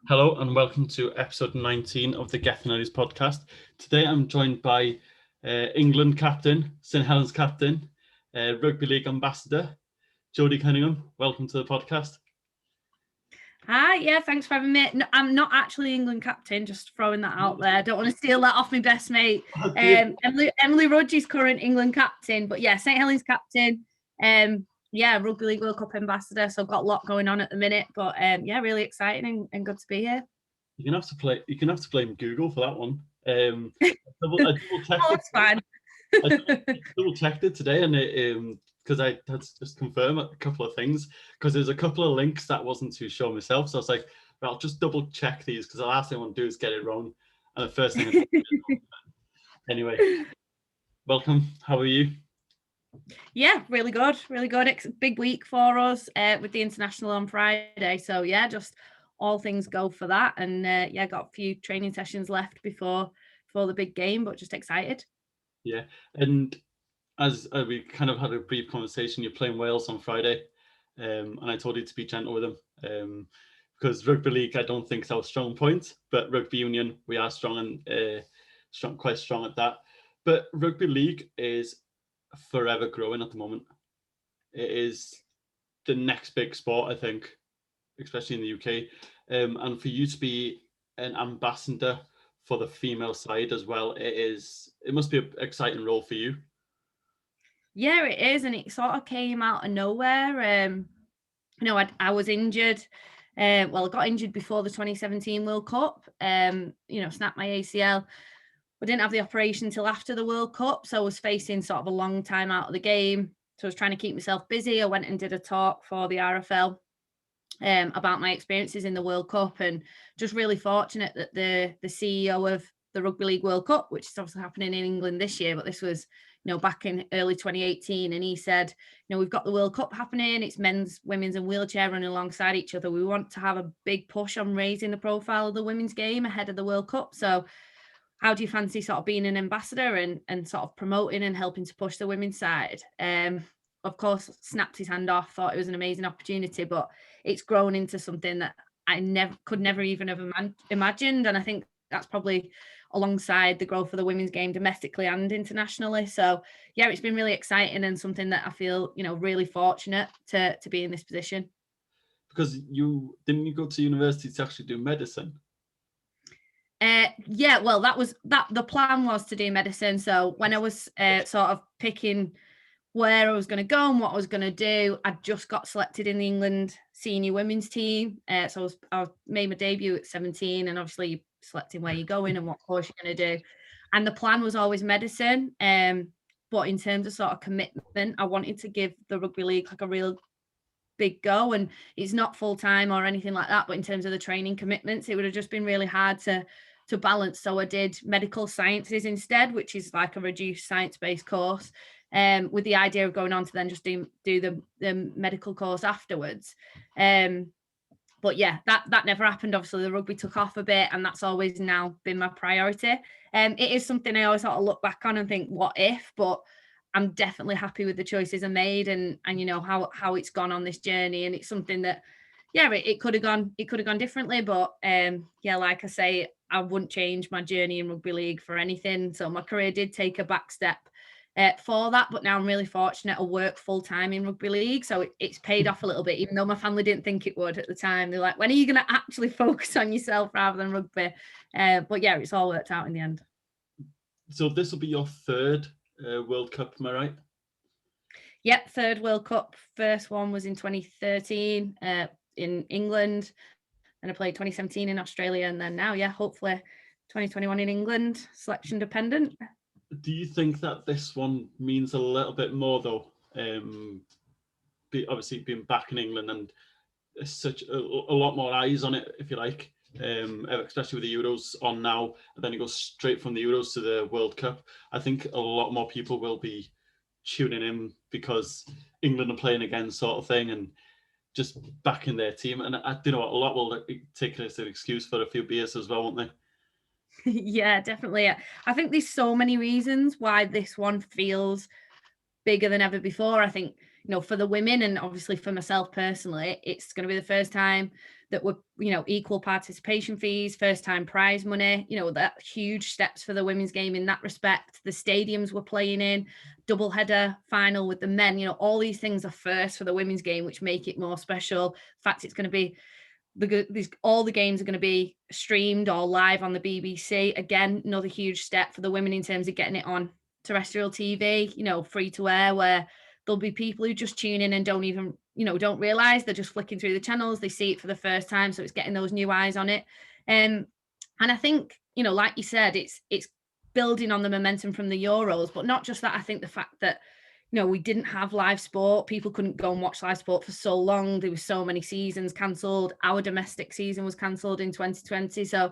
Hello and welcome to episode 19 of the Getting Earlies podcast. Today I'm joined by England captain, St Helens captain, Rugby League ambassador, Jodie Cunningham. Welcome to the podcast. Hi, yeah, thanks for having me. No, I'm not actually England captain, just throwing that out there. Don't want to steal that off my best mate. Emily Rudge is current England captain, but yeah, St Helens captain. Rugby League World Cup ambassador. So I've got a lot going on at the minute, but really exciting and good to be here. You're gonna have to blame Google for that one. I double checked. Oh, that's fine. I double checked it today, and because I had to just confirm a couple of things, because there's a couple of links that I wasn't too sure myself. So I was like, well, I'll just double check these because the last thing I want to do is get it wrong. And the first thing anyway, welcome. How are you? Yeah, really good. It's a big week for us with the international on Friday. So yeah, just all things go for that. And got a few training sessions left before the big game, but just excited. Yeah, and as we kind of had a brief conversation, you're playing Wales on Friday, and I told you to be gentle with them because rugby league I don't think is our strong point, but rugby union we are strong and quite strong at that. But rugby league is forever growing at the moment. It is the next big sport, I think, especially in the UK, and for you to be an ambassador for the female side as well, it must be an exciting role for you. Yeah, it is, and it sort of came out of nowhere. I was injured. I got injured before the 2017 World Cup. Snapped my ACL. I didn't have the operation until after the World Cup, so I was facing sort of a long time out of the game. So I was trying to keep myself busy. I went and did a talk for the RFL about my experiences in the World Cup, and just really fortunate that the CEO of the Rugby League World Cup, which is obviously happening in England this year, but this was back in early 2018, and he said, we've got the World Cup happening, it's men's, women's and wheelchair running alongside each other. We want to have a big push on raising the profile of the women's game ahead of the World Cup. So how do you fancy sort of being an ambassador and sort of promoting and helping to push the women's side? Of course, snapped his hand off, thought it was an amazing opportunity, but it's grown into something that I could never even have imagined. And I think that's probably alongside the growth of the women's game domestically and internationally. So yeah, it's been really exciting and something that I feel, really fortunate to be in this position. Because didn't go to university to actually do medicine? The plan was to do medicine. So when I was sort of picking where I was going to go and what I was going to do, I just got selected in the England senior women's team. So I made my debut at 17, and obviously selecting where you're going and what course you're going to do. And the plan was always medicine. But in terms of sort of commitment, I wanted to give the rugby league like a real big go, and it's not full time or anything like that. But in terms of the training commitments, it would have just been really hard to balance. So I did medical sciences instead, which is like a reduced science-based course, with the idea of going on to then just do the medical course afterwards. But yeah, that never happened. Obviously, the rugby took off a bit, and that's always now been my priority. It is something I always sort of look back on and think, what if? But I'm definitely happy with the choices I made and how it's gone on this journey. And it's something that, it could have gone differently. But like I say, I wouldn't change my journey in rugby league for anything. So my career did take a back step for that, but now I'm really fortunate. I work full time in rugby league, so it's paid off a little bit, even though my family didn't think it would at the time. They're like, when are you going to actually focus on yourself rather than rugby? But yeah, it's all worked out in the end. So this will be your third World Cup, am I right? Yep, third World Cup. First one was in 2013 in England, and I played 2017 in Australia, and then now, hopefully 2021 in England, selection dependent. Do you think that this one means a little bit more though? Obviously being back in England, and there's such a lot more eyes on it, if you like, especially with the Euros on now, and then it goes straight from the Euros to the World Cup. I think a lot more people will be tuning in because England are playing again, sort of thing, and just backing their team. And I do know a lot will take it as an excuse for a few beers as well, won't they? Yeah, definitely. I think there's so many reasons why this one feels bigger than ever before. I think, for the women and obviously for myself personally, it's going to be the first time that were, equal participation fees, first time prize money, that huge steps for the women's game in that respect. The stadiums were playing in, double header final with the men, all these things are first for the women's game, which make it more special. In fact, it's going to be all the games are going to be streamed or live on the BBC. Again, another huge step for the women in terms of getting it on terrestrial TV, free to air, where there'll be people who just tune in and don't even, don't realize they're just flicking through the channels. They see it for the first time. So it's getting those new eyes on it. And I think, like you said, it's building on the momentum from the Euros, but not just that. I think the fact that, we didn't have live sport. People couldn't go and watch live sport for so long. There were so many seasons cancelled. Our domestic season was cancelled in 2020. So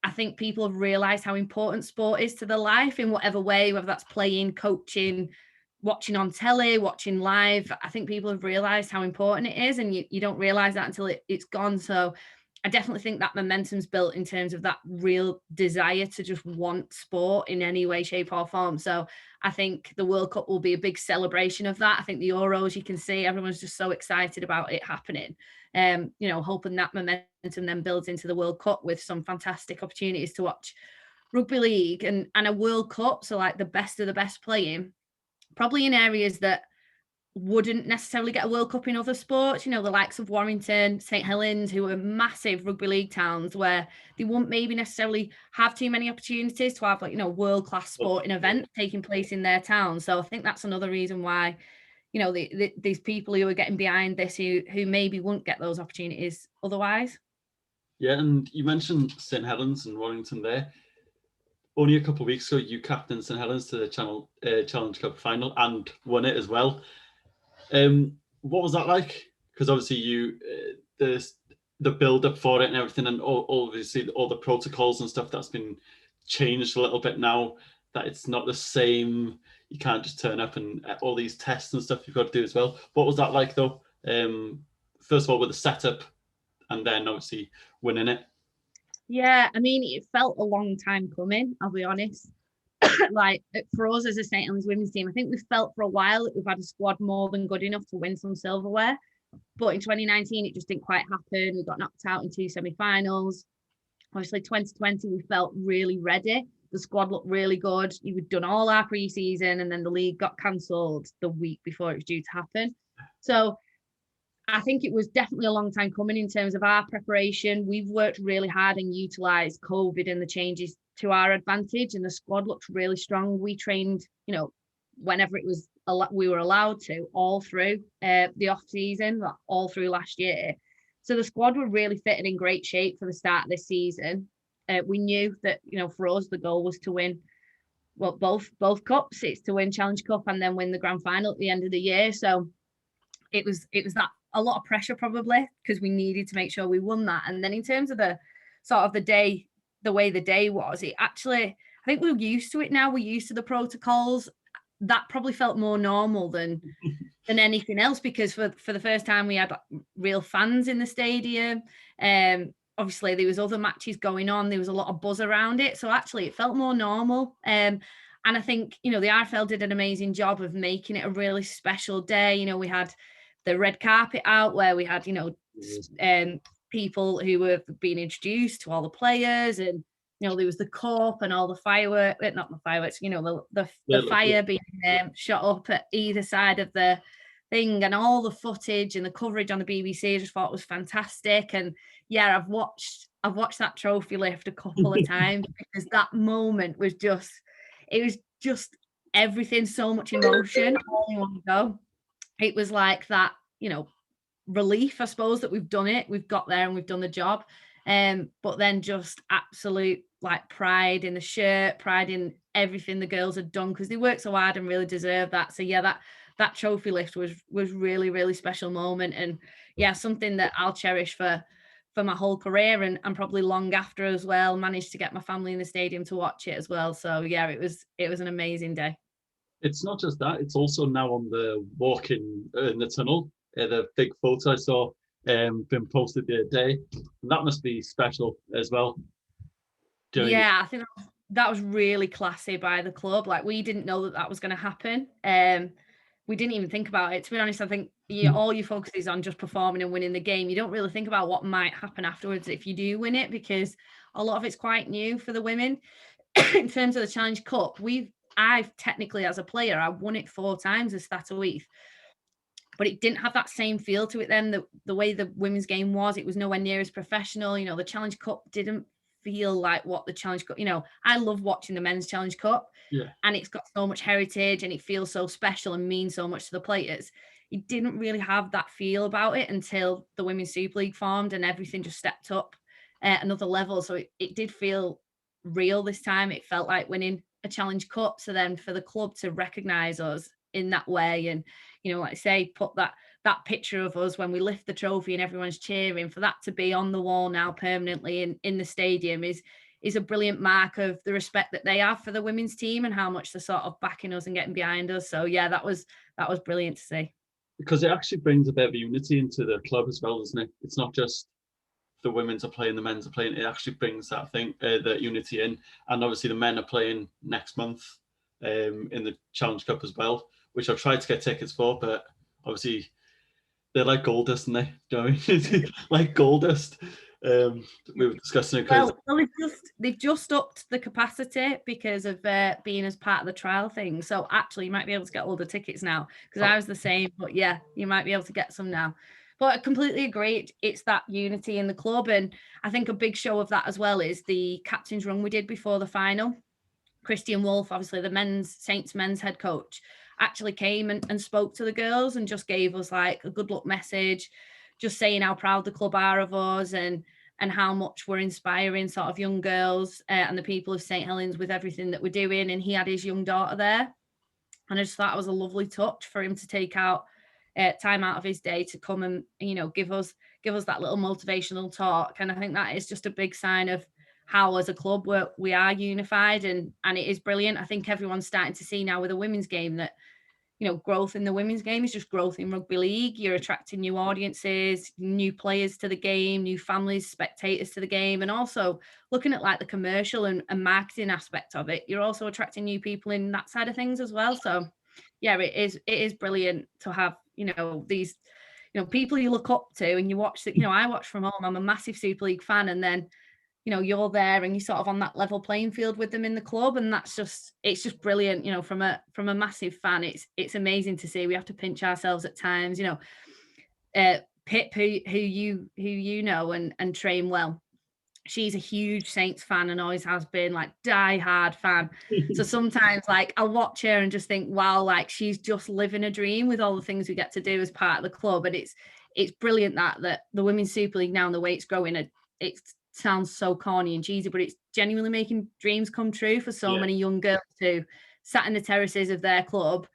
I think people have realised how important sport is to their life in whatever way, whether that's playing, coaching, watching on telly, watching live. I think people have realised how important it is, and you don't realise that until it's gone. So I definitely think that momentum's built in terms of that real desire to just want sport in any way, shape or form. So I think the World Cup will be a big celebration of that. I think the Euros, you can see everyone's just so excited about it happening. Hoping that momentum then builds into the World Cup with some fantastic opportunities to watch rugby league and a World Cup. So like the best of the best playing, probably in areas that wouldn't necessarily get a World Cup in other sports, the likes of Warrington, St Helens, who are massive rugby league towns where they won't maybe necessarily have too many opportunities to have world-class sporting events taking place in their town. So I think that's another reason why, these people who are getting behind this who maybe won't get those opportunities otherwise. Yeah, and you mentioned St Helens and Warrington there. Only a couple of weeks ago, you captained St Helens to the Challenge Cup final and won it as well. What was that like? Because obviously the build up for it and everything, and obviously all the protocols and stuff that's been changed a little bit now, that it's not the same. You can't just turn up and all these tests and stuff you've got to do as well. What was that like though? First of all, with the setup and then obviously winning it. Yeah, I mean, it felt a long time coming, I'll be honest. Like for us as a St Helens women's team, I think we've felt for a while that we've had a squad more than good enough to win some silverware. But in 2019, it just didn't quite happen. We got knocked out in 2 semi-finals. Obviously, 2020, we felt really ready. The squad looked really good. We'd done all our pre-season, and then the league got cancelled the week before it was due to happen. So I think it was definitely a long time coming in terms of our preparation. We've worked really hard and utilised COVID and the changes to our advantage, and the squad looked really strong. We trained, whenever it was we were allowed to, all through the off season, all through last year. So the squad were really fit and in great shape for the start of this season. We knew that, for us, the goal was to win, well, both cups. It's to win Challenge Cup and then win the grand final at the end of the year. So it was that a lot of pressure probably, because we needed to make sure we won that. And then in terms of the sort of the day, the way the day was, it actually, I think we're used to it now. We're used to the protocols. That probably felt more normal than anything else, because for the first time we had real fans in the stadium. Obviously there was other matches going on. There was a lot of buzz around it. So actually it felt more normal. And I think, the RFL did an amazing job of making it a really special day. We had the red carpet out where we had, people who were being introduced to all the players, and there was the cup and all the fireworks, not the fireworks, the fire being shot up at either side of the thing, and all the footage and the coverage on the BBC. I just thought it was fantastic. And yeah, I've watched that trophy lift a couple of times because that moment was just everything, so much emotion all in one go. It was like that, relief, I suppose, that we've done it, we've got there and we've done the job. But then just absolute pride in the shirt, pride in everything the girls had done, because they worked so hard and really deserve that. So yeah, that trophy lift was really, really special moment, and yeah, something that I'll cherish for my whole career and probably long after as well. Managed to get my family in the stadium to watch it as well. So yeah, it was an amazing day. It's not just that, it's also now on the walk in the tunnel. The big photo I saw been posted the other day. That must be special as well. Yeah, I think that was really classy by the club. We didn't know that was going to happen. we didn't even think about it. To be honest, I think all your focus is on just performing and winning the game. You don't really think about what might happen afterwards if you do win it, because a lot of it's quite new for the women. In terms of the Challenge Cup, I've technically, as a player, I won it 4 times as Statuith, but it didn't have that same feel to it then. The way the women's game was, it was nowhere near as professional. You know, the Challenge Cup didn't feel like what the Challenge Cup, you know, I love watching the men's Challenge Cup. Yeah. And it's got so much heritage and it feels so special and means so much to the players. It didn't really have that feel about it until the Women's Super League formed and everything just stepped up at another level. So it did feel real this time. It felt like winning a Challenge Cup. So then for the club to recognise us in that way and, you know, like I say, put that picture of us when we lift the trophy and everyone's cheering, for that to be on the wall now permanently in the stadium is a brilliant mark of the respect that they have for the women's team and how much they're sort of backing us and getting behind us. So yeah, that was brilliant to see. Because it actually brings a bit of unity into the club as well, doesn't it? It's not just the women's are playing, the men's are playing. It actually brings that thing, the unity in. And obviously the men are playing next month in the Challenge Cup as well, which I've tried to get tickets for, but obviously they're like gold dust, and they, you know what I mean? Like gold dust. We were discussing it because they've just upped the capacity because of being as part of the trial thing. So actually, you might be able to get all the tickets now, because I was the same. But yeah, you might be able to get some now. But I completely agree. It's that unity in the club, and I think a big show of that as well is the captain's run we did before the final. Christian Wolf, obviously the Saints men's head coach, actually came and spoke to the girls and just gave us like a good luck message, just saying how proud the club are of us and how much we're inspiring sort of young girls and the people of St Helens with everything that we're doing. And he had his young daughter there, and I just thought it was a lovely touch for him to take out time out of his day to come and, you know, give us that little motivational talk. And I think that is just a big sign of how as a club we are unified, and it is brilliant. I think everyone's starting to see now with the women's game that, you know, growth in the women's game is just growth in rugby league. You're attracting new audiences, new players to the game, new families, spectators to the game, and also looking at like the commercial and marketing aspect of it, you're also attracting new people in that side of things as well. So yeah, it is brilliant to have, you know, these, you know, people you look up to and you watch that, you know, I watch from home. I'm a massive Super League fan, and then, you know, you're there and you're sort of on that level playing field with them in the club, and it's just brilliant. You know, from a massive fan, it's amazing to see. We have to pinch ourselves at times. You know, Pip, who you know and train well, she's a huge Saints fan and always has been, like die-hard fan. So sometimes like I'll watch her and just think, wow, like she's just living a dream with all the things we get to do as part of the club. And it's brilliant that the Women's Super League now and the way it's growing, it sounds so corny and cheesy, but it's genuinely making dreams come true for so many young girls who sat in the terraces of their club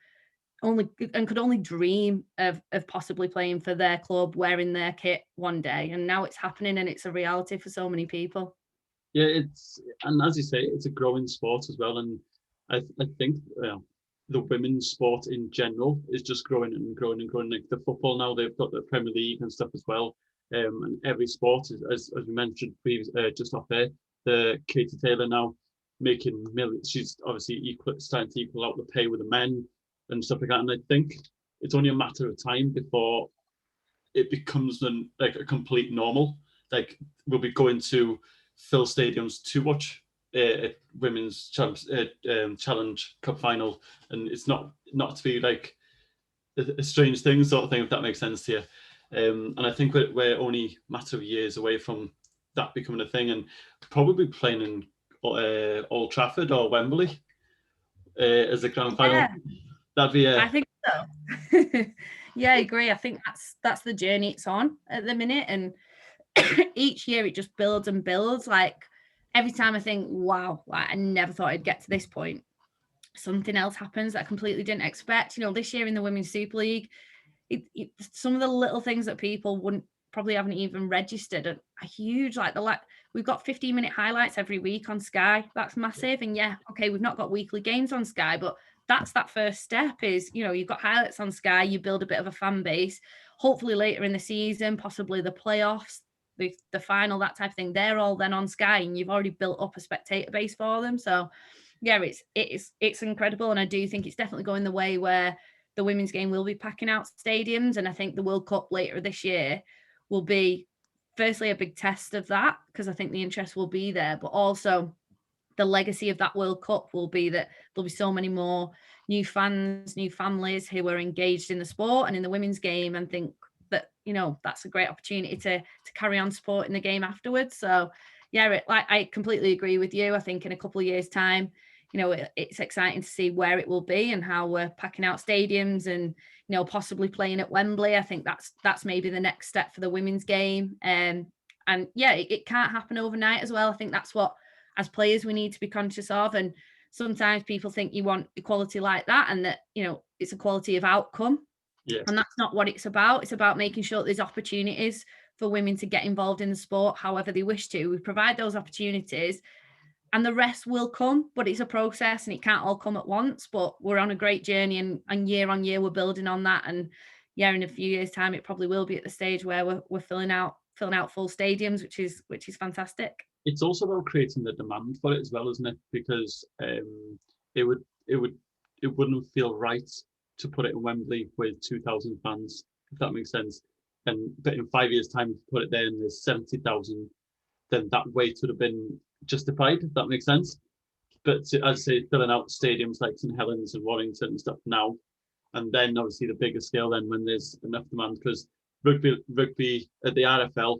could only dream of possibly playing for their club, wearing their kit one day. And now it's happening, and it's a reality for so many people. Yeah, and as you say, it's a growing sport as well. And I think the women's sport in general is just growing and growing and growing. Like the football now, they've got the Premier League and stuff as well. And every sport is, as we mentioned previously, just off there, the Katie Taylor now making millions. She's obviously starting to equal out the pay with the men and stuff like that. And I think it's only a matter of time before it becomes like a complete normal. Like we'll be going to fill stadiums to watch a women's challenge cup final, and it's not to be like a strange thing sort of thing, if that makes sense to you. And I think we're only a matter of years away from that becoming a thing, and probably playing in Old Trafford or Wembley as the grand final. That'd be I think so. Yeah, I agree. I think that's the journey it's on at the minute, and each year it just builds and builds. Like every time I think, wow, like I never thought I'd get to this point, something else happens that I completely didn't expect. You know, this year in the Women's Super League, some of the little things that people probably haven't even registered are huge. Like we've got 15-minute highlights every week on Sky. That's massive. And yeah, okay, we've not got weekly games on Sky, but that's that first step is, you know, you've got highlights on Sky, you build a bit of a fan base. Hopefully later in the season, possibly the playoffs, the final, that type of thing, they're all then on Sky, and you've already built up a spectator base for them. So yeah, it's incredible. And I do think it's definitely going the way where the women's game will be packing out stadiums, and I think the World Cup later this year will be firstly a big test of that, because I think the interest will be there, but also the legacy of that World Cup will be that there'll be so many more new fans, new families who are engaged in the sport and in the women's game, and think that, you know, that's a great opportunity to carry on supporting the game afterwards. So yeah, I completely agree with you. I think in a couple of years' time, you know, it's exciting to see where it will be and how we're packing out stadiums and, you know, possibly playing at Wembley. I think that's maybe the next step for the women's game. And yeah, it can't happen overnight as well. I think that's what, as players, we need to be conscious of. And sometimes people think you want equality like that, and that, you know, it's equality of outcome. Yeah. And that's not what it's about. It's about making sure there's opportunities for women to get involved in the sport however they wish to. We provide those opportunities, and the rest will come, but it's a process and it can't all come at once. But we're on a great journey, and year on year we're building on that. And yeah, in a few years' time, it probably will be at the stage where we're filling out full stadiums, which is fantastic. It's also about creating the demand for it as well, isn't it? Because it wouldn't feel right to put it in Wembley with 2,000 fans, if that makes sense. But in 5 years' time, if you put it there and there's 70,000, then that weight would have been justified, if that makes sense. But as I say, filling out stadiums like St Helens and Warrington and stuff now, and then obviously the bigger scale then when there's enough demand, because rugby at the RFL,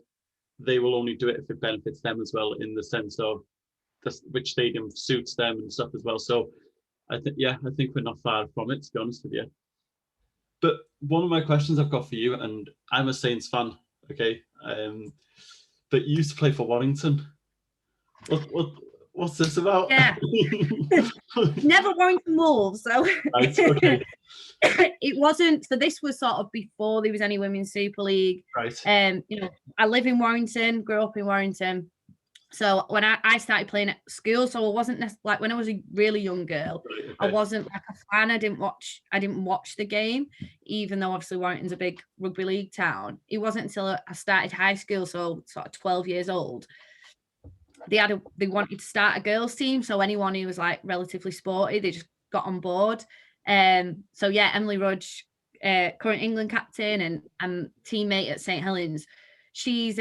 they will only do it if it benefits them as well, in the sense of which stadium suits them and stuff as well. So I think we're not far from it, to be honest with you. But one of my questions I've got for you, and I'm a Saints fan, okay, but you used to play for Warrington. What's this about? Yeah. Never Warrington Wolves, so right, okay. It wasn't. So this was sort of before there was any Women's Super League. Right. You know, I live in Warrington, grew up in Warrington. So when I started playing at school, so I wasn't like, when I was a really young girl, right, okay, I wasn't like a fan. I didn't watch the game, even though obviously Warrington's a big rugby league town. It wasn't until I started high school, so sort of 12 years old, they wanted to start a girls team. So anyone who was like relatively sporty, they just got on board. So yeah, Emily Rudge, current England captain and teammate at St Helens, she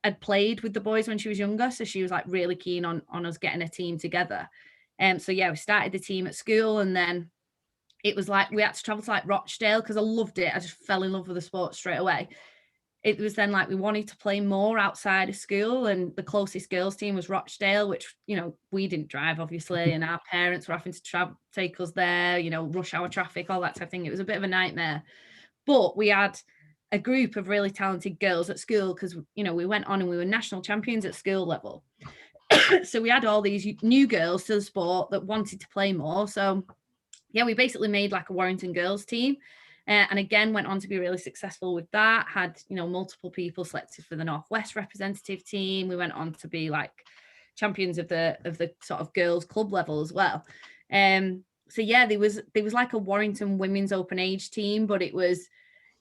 had played with the boys when she was younger, so she was like really keen on us getting a team together. So yeah, we started the team at school, and then it was like we had to travel to like Rochdale, because I loved it. I just fell in love with the sport straight away. It was then like we wanted to play more outside of school, and the closest girls team was Rochdale, which, you know, we didn't drive obviously, and our parents were having to take us there, you know, rush hour traffic, all that type of thing. It was a bit of a nightmare. But we had a group of really talented girls at school, because, you know, we went on and we were national champions at school level. So we had all these new girls to the sport that wanted to play more. So yeah, we basically made like a Warrington girls team. And again, went on to be really successful with that. Had, you know, multiple people selected for the Northwest representative team. We went on to be like champions of the sort of girls club level as well. So yeah, there was like a Warrington women's open age team, but it was,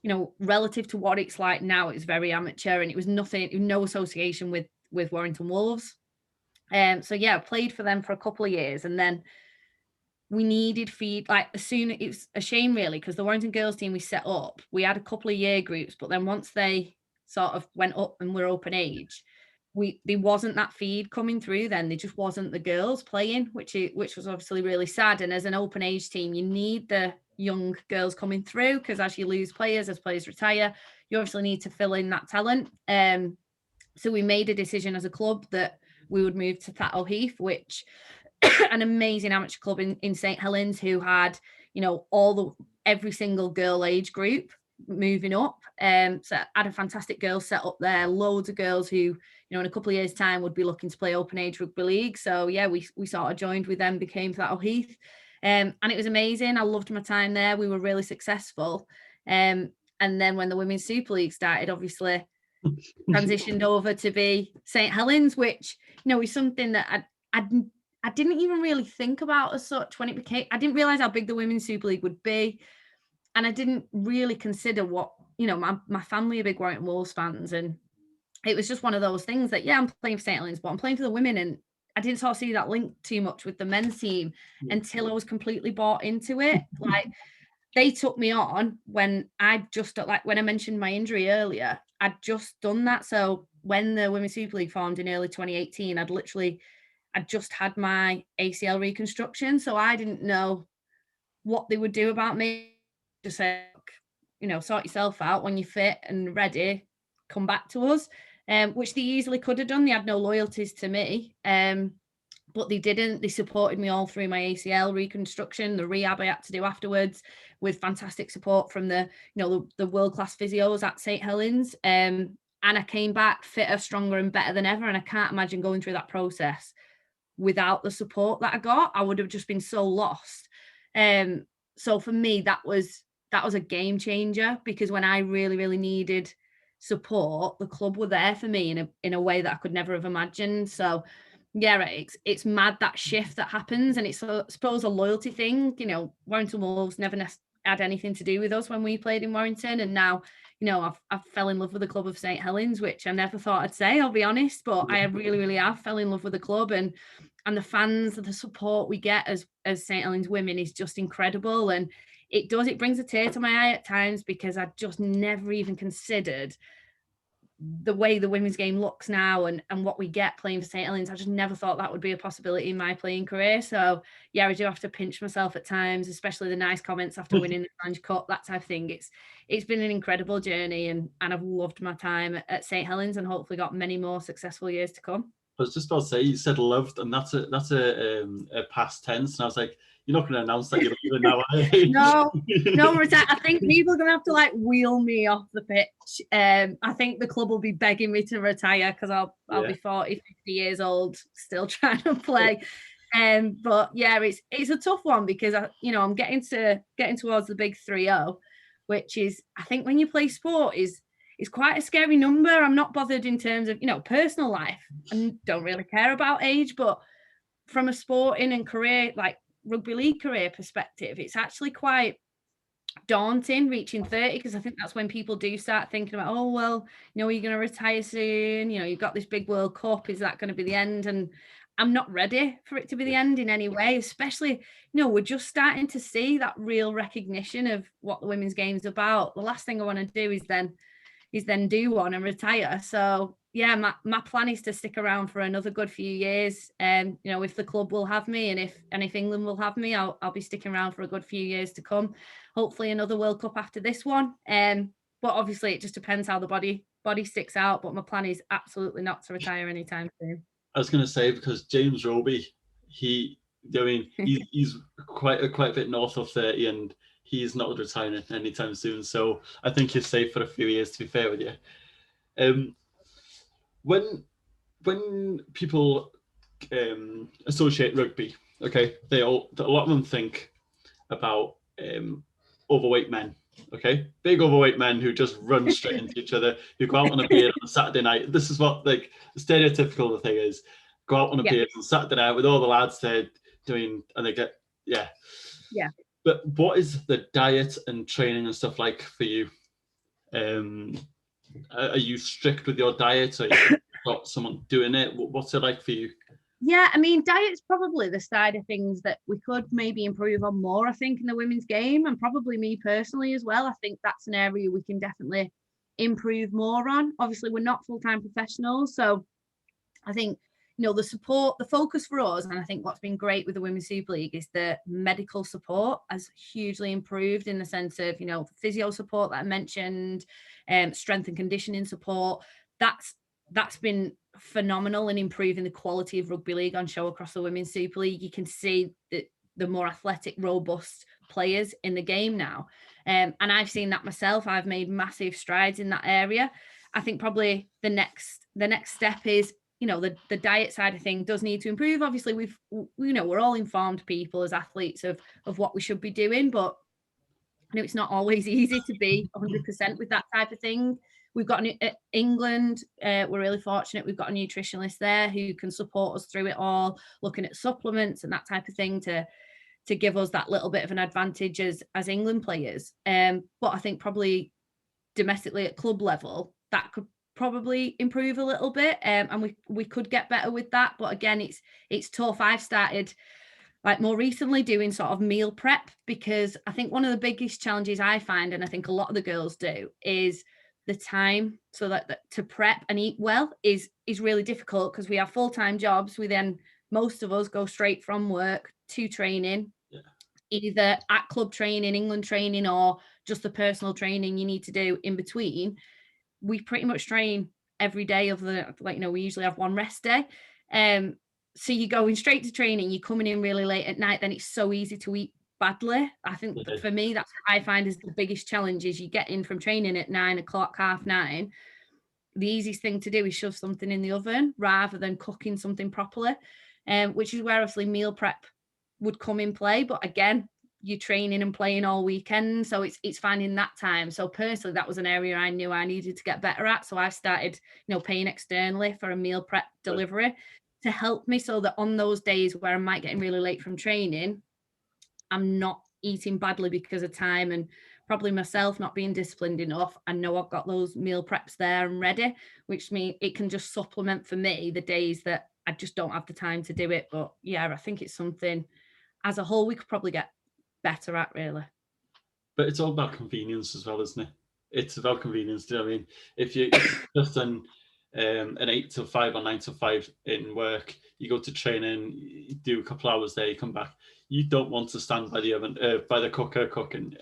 you know, relative to what it's like now, it's very amateur, and it was no association with Warrington Wolves. So yeah, I played for them for a couple of years, and then we needed feed, like as soon, it was a shame really, because the Warrington girls team we set up, we had a couple of year groups, but then once they sort of went up and were open age, there wasn't that feed coming through then. There just wasn't the girls playing, which was obviously really sad. And as an open age team, you need the young girls coming through, because as you lose players, as players retire, you obviously need to fill in that talent. So we made a decision as a club that we would move to Thatto Heath, which an amazing amateur club in St Helens, who had, you know, every single girl age group moving up. So I had a fantastic girls set up there, loads of girls who, you know, in a couple of years' time would be looking to play open age rugby league. So yeah, we sort of joined with them, became Thatto Heath. And it was amazing. I loved my time there. We were really successful. And then when the Women's Super League started, obviously transitioned over to be St Helens, which, you know, is something that I didn't even really think about as such when it became. I didn't realize how big the Women's Super League would be, and I didn't really consider what, you know, my family are big Warrington Wolves fans, and it was just one of those things that, yeah, I'm playing for St Helens, but I'm playing for the women, and I didn't sort of see that link too much with the men's team until I was completely bought into it. Like, they took me on when I just, like when I mentioned my injury earlier, I'd just done that. So when the Women's Super League formed in early 2018, I'd just had my ACL reconstruction. So I didn't know what they would do about me. Just say, sort yourself out. When you're fit and ready, come back to us. Which they easily could have done. They had no loyalties to me. But they didn't. They supported me all through my ACL reconstruction, the rehab I had to do afterwards, with fantastic support from the world-class physios at St. Helens. And I came back fitter, stronger, and better than ever. And I can't imagine going through that process without the support that I got. I would have just been so lost. So for me, that was a game changer, because when I really, really needed support, the club were there for me in a way that I could never have imagined. So yeah, it's mad, that shift that happens, and it's I suppose a loyalty thing. Warrington Wolves never had anything to do with us when we played in Warrington, and now I've fell in love with the club of St. Helens, which I never thought I'd say, I'll be honest, but I really, really have fell in love with the club, and the fans, the support we get as St. Helens women is just incredible. And it brings a tear to my eye at times, because I just never even considered the way the women's game looks now and what we get playing for St. Helens. I just never thought that would be a possibility in my playing career. So yeah, I do have to pinch myself at times, especially the nice comments after winning the Challenge Cup, that type of thing. It's been an incredible journey, and I've loved my time at St. Helens, and hopefully got many more successful years to come. I was just about to say, you said loved, and that's a past tense, and I was like, you're not going to announce that you're leaving now, are you? No, I think people are going to have to wheel me off the pitch. I think the club will be begging me to retire, because I'll be 40, 50 years old still trying to play. But yeah, it's a tough one, because I'm getting towards the big 3-0, which is, I think when you play sport, is quite a scary number. I'm not bothered in terms of personal life, and don't really care about age, but from a sporting and career, rugby league career perspective, it's actually quite daunting reaching 30, because I think that's when people do start thinking about, oh well, are you going to retire soon? You've got this big World Cup, is that going to be the end? And I'm not ready for it to be the end in any way, especially we're just starting to see that real recognition of what the women's game's about. The last thing I want to do is then do one and retire. So yeah, my plan is to stick around for another good few years. If the club will have me, and if England will have me, I'll be sticking around for a good few years to come. Hopefully another World Cup after this one. But obviously it just depends how the body sticks out. But my plan is absolutely not to retire anytime soon. I was going to say, because James Roby, he's quite a bit north of 30, and he's not retiring anytime soon. So I think he's safe for a few years, to be fair with you. When people associate rugby, okay, a lot of them think about overweight men, okay, big overweight men who just run straight into each other, who go out on a beer on a Saturday night. This is what the stereotypical thing is: go out on a beer on Saturday night with all the lads they're doing, and they get yeah. But what is the diet and training and stuff like for you? Are you strict with your diet, or you got someone doing it? What's it like for you? Yeah, I mean, diet's probably the side of things that we could maybe improve on more, I think, in the women's game, and probably me personally as well. I think that's an area we can definitely improve more on. Obviously, we're not full-time professionals, so I think, the support, the focus for us, and I think what's been great with the Women's Super League is the medical support has hugely improved, in the sense of, physio support that I mentioned, strength and conditioning support. That's been phenomenal in improving the quality of rugby league on show across the Women's Super League. You can see that the more athletic, robust players in the game now. And I've seen that myself. I've made massive strides in that area. I think probably the next step is, the diet side of things does need to improve. Obviously, we're all informed people as athletes of what we should be doing, but it's not always easy to be 100% with that type of thing. We've got England, we're really fortunate. We've got a nutritionist there who can support us through it all, looking at supplements and that type of thing to give us that little bit of an advantage as England players. But I think probably domestically at club level, that could probably improve a little bit, and we could get better with that. But again, it's tough. I've started like more recently doing sort of meal prep, because I think one of the biggest challenges I find, and I think a lot of the girls do, is the time. So that to prep and eat well is really difficult, because we have full-time jobs. We then, most of us, go straight from work to training, either at club training, England training, or just the personal training you need to do in between. We pretty much train every day of the, like, we usually have one rest day. So you're going straight to training, you're coming in really late at night, then it's so easy to eat badly. I think that for me, that's what I find is the biggest challenge, is you get in from training at 9 o'clock, 9:30. The easiest thing to do is shove something in the oven rather than cooking something properly, which is where obviously meal prep would come in play. But again, you're training and playing all weekend, so it's finding that time. So personally, that was an area I knew I needed to get better at. So I started, paying externally for a meal prep delivery to help me, so that on those days where I might get in really late from training, I'm not eating badly because of time, and probably myself not being disciplined enough. I know I've got those meal preps there and ready, which means it can just supplement for me the days that I just don't have the time to do it. But yeah, I think it's something as a whole we could probably get better at, really. But it's all about convenience as well, isn't it? It's about convenience. Do you know what I mean? If you just done an 8 to 5 or 9 to 5 in work, you go to training, you do a couple hours there, you come back. You don't want to stand by the oven, by the cooker cooking.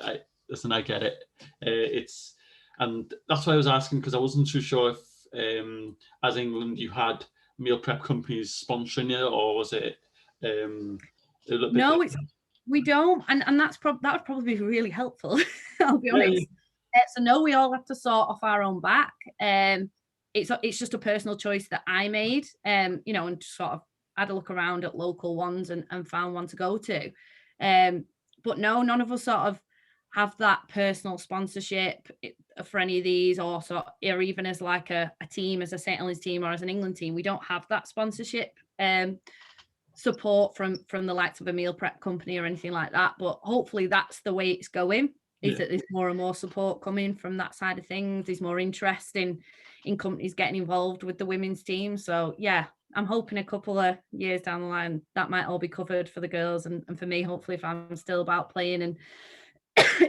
Listen, I get it. And that's why I was asking, because I wasn't too sure if, as England, you had meal prep companies sponsoring you, or was it a little bit? No, we don't, and that would probably be really helpful. I'll be honest. So no, we all have to sort off our own back. It's just a personal choice that I made, and sort of had a look around at local ones and found one to go to. But no, none of us sort of have that personal sponsorship for any of these, or even as like a team, as a St. Helens team or as an England team. We don't have that sponsorship support from the likes of a meal prep company or anything like that. But hopefully that's the way it's going, is that there's more and more support coming from that side of things. There's more interest in companies getting involved with the women's team. So yeah, I'm hoping a couple of years down the line that might all be covered for the girls, and for me, hopefully, if I'm still about playing, and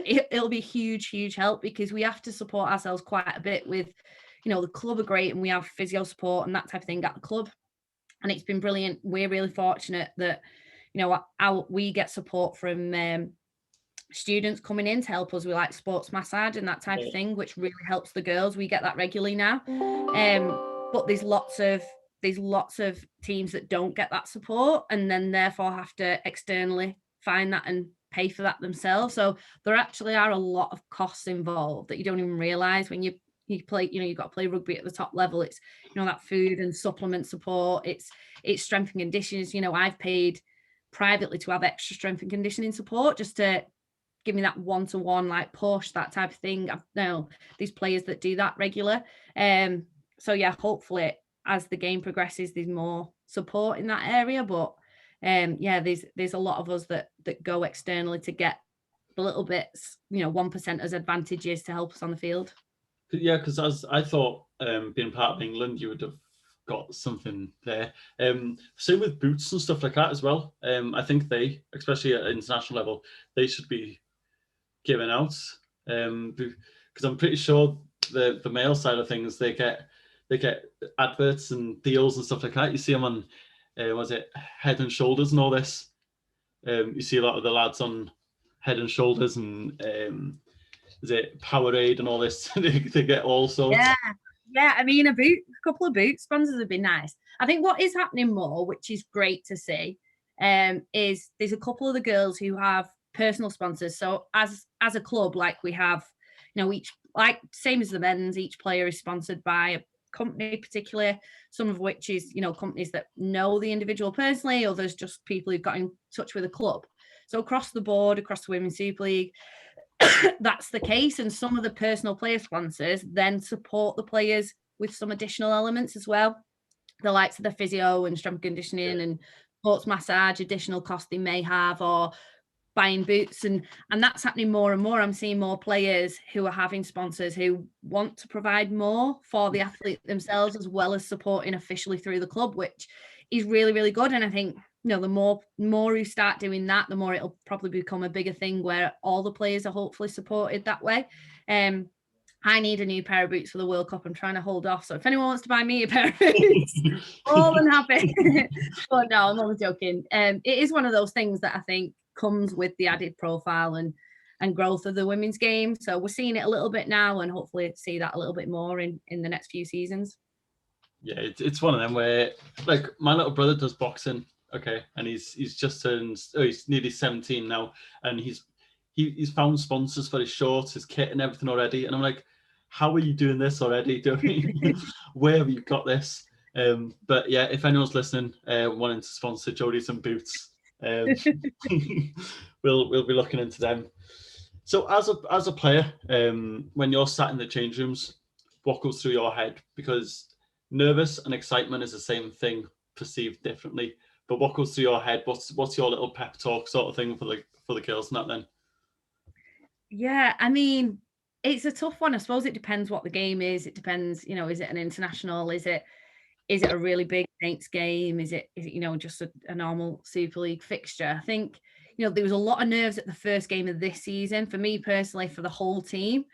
it'll be huge help, because we have to support ourselves quite a bit with, the club are great and we have physio support and that type of thing at the club, and it's been brilliant. We're really fortunate that we get support from students coming in to help us with like sports massage and that type of thing, which really helps the girls. We get that regularly now, but there's lots of teams that don't get that support, and then therefore have to externally find that and pay for that themselves. So there actually are a lot of costs involved that you don't even realize when you play. You've got to play rugby at the top level. It's that food and supplement support. It's strength and conditioning. I've paid privately to have extra strength and conditioning support, just to give me that one-to-one, like push, that type of thing. I know these players that do that regular. So yeah, hopefully as the game progresses, there's more support in that area. But yeah, there's a lot of us that go externally to get the little bits, 1% as advantages to help us on the field. Yeah, because as I thought, being part of England, you would have got something there. Same with boots and stuff like that as well. I think they, especially at international level, they should be given out, because I'm pretty sure the male side of things, they get adverts and deals and stuff like that. You see them on was it Head and Shoulders and all this. You see a lot of the lads on Head and Shoulders and is it Powerade and all this. they get all sorts. Yeah. I mean, a couple of boot sponsors would be nice. I think what is happening more, which is great to see, is there's a couple of the girls who have personal sponsors. So as a club, like we have, each, like same as the men's, each player is sponsored by a company, particularly, some of which is companies that know the individual personally, others just people who've got in touch with the club. So across the board, across the Women's Super League, that's the case. And some of the personal player sponsors then support the players with some additional elements as well, the likes of the physio and strength conditioning and sports massage, additional cost they may have, or buying boots, and that's happening more and more. I'm seeing more players who are having sponsors who want to provide more for the athlete themselves, as well as supporting officially through the club, which is really, really good. And I think the more you start doing that, the more it'll probably become a bigger thing where all the players are hopefully supported that way. I need a new pair of boots for the World Cup. I'm trying to hold off. So if anyone wants to buy me a pair of boots, more than happy. But no, I'm only joking. It is one of those things that I think comes with the added profile and growth of the women's game. So we're seeing it a little bit now, and hopefully see that a little bit more in the next few seasons. Yeah, it's one of them where, like, my little brother does boxing, okay, and he's just turned, he's nearly 17 now, and he's found sponsors for his shorts, his kit, and everything already. And I'm like, how are you doing this already? Where have you got this? But yeah, if anyone's listening, wanting to sponsor Jodie some boots, we'll be looking into them. So as a player, when you're sat in the change rooms, what goes through your head? Because nervous and excitement is the same thing, perceived differently. But what goes through your head? What's your little pep talk sort of thing for the girls and that then? Yeah, I mean, it's a tough one. I suppose it depends what the game is. It depends, is it an international? Is it a really big Saints game? Is it just a normal Super League fixture? I think, there was a lot of nerves at the first game of this season for me personally, for the whole team,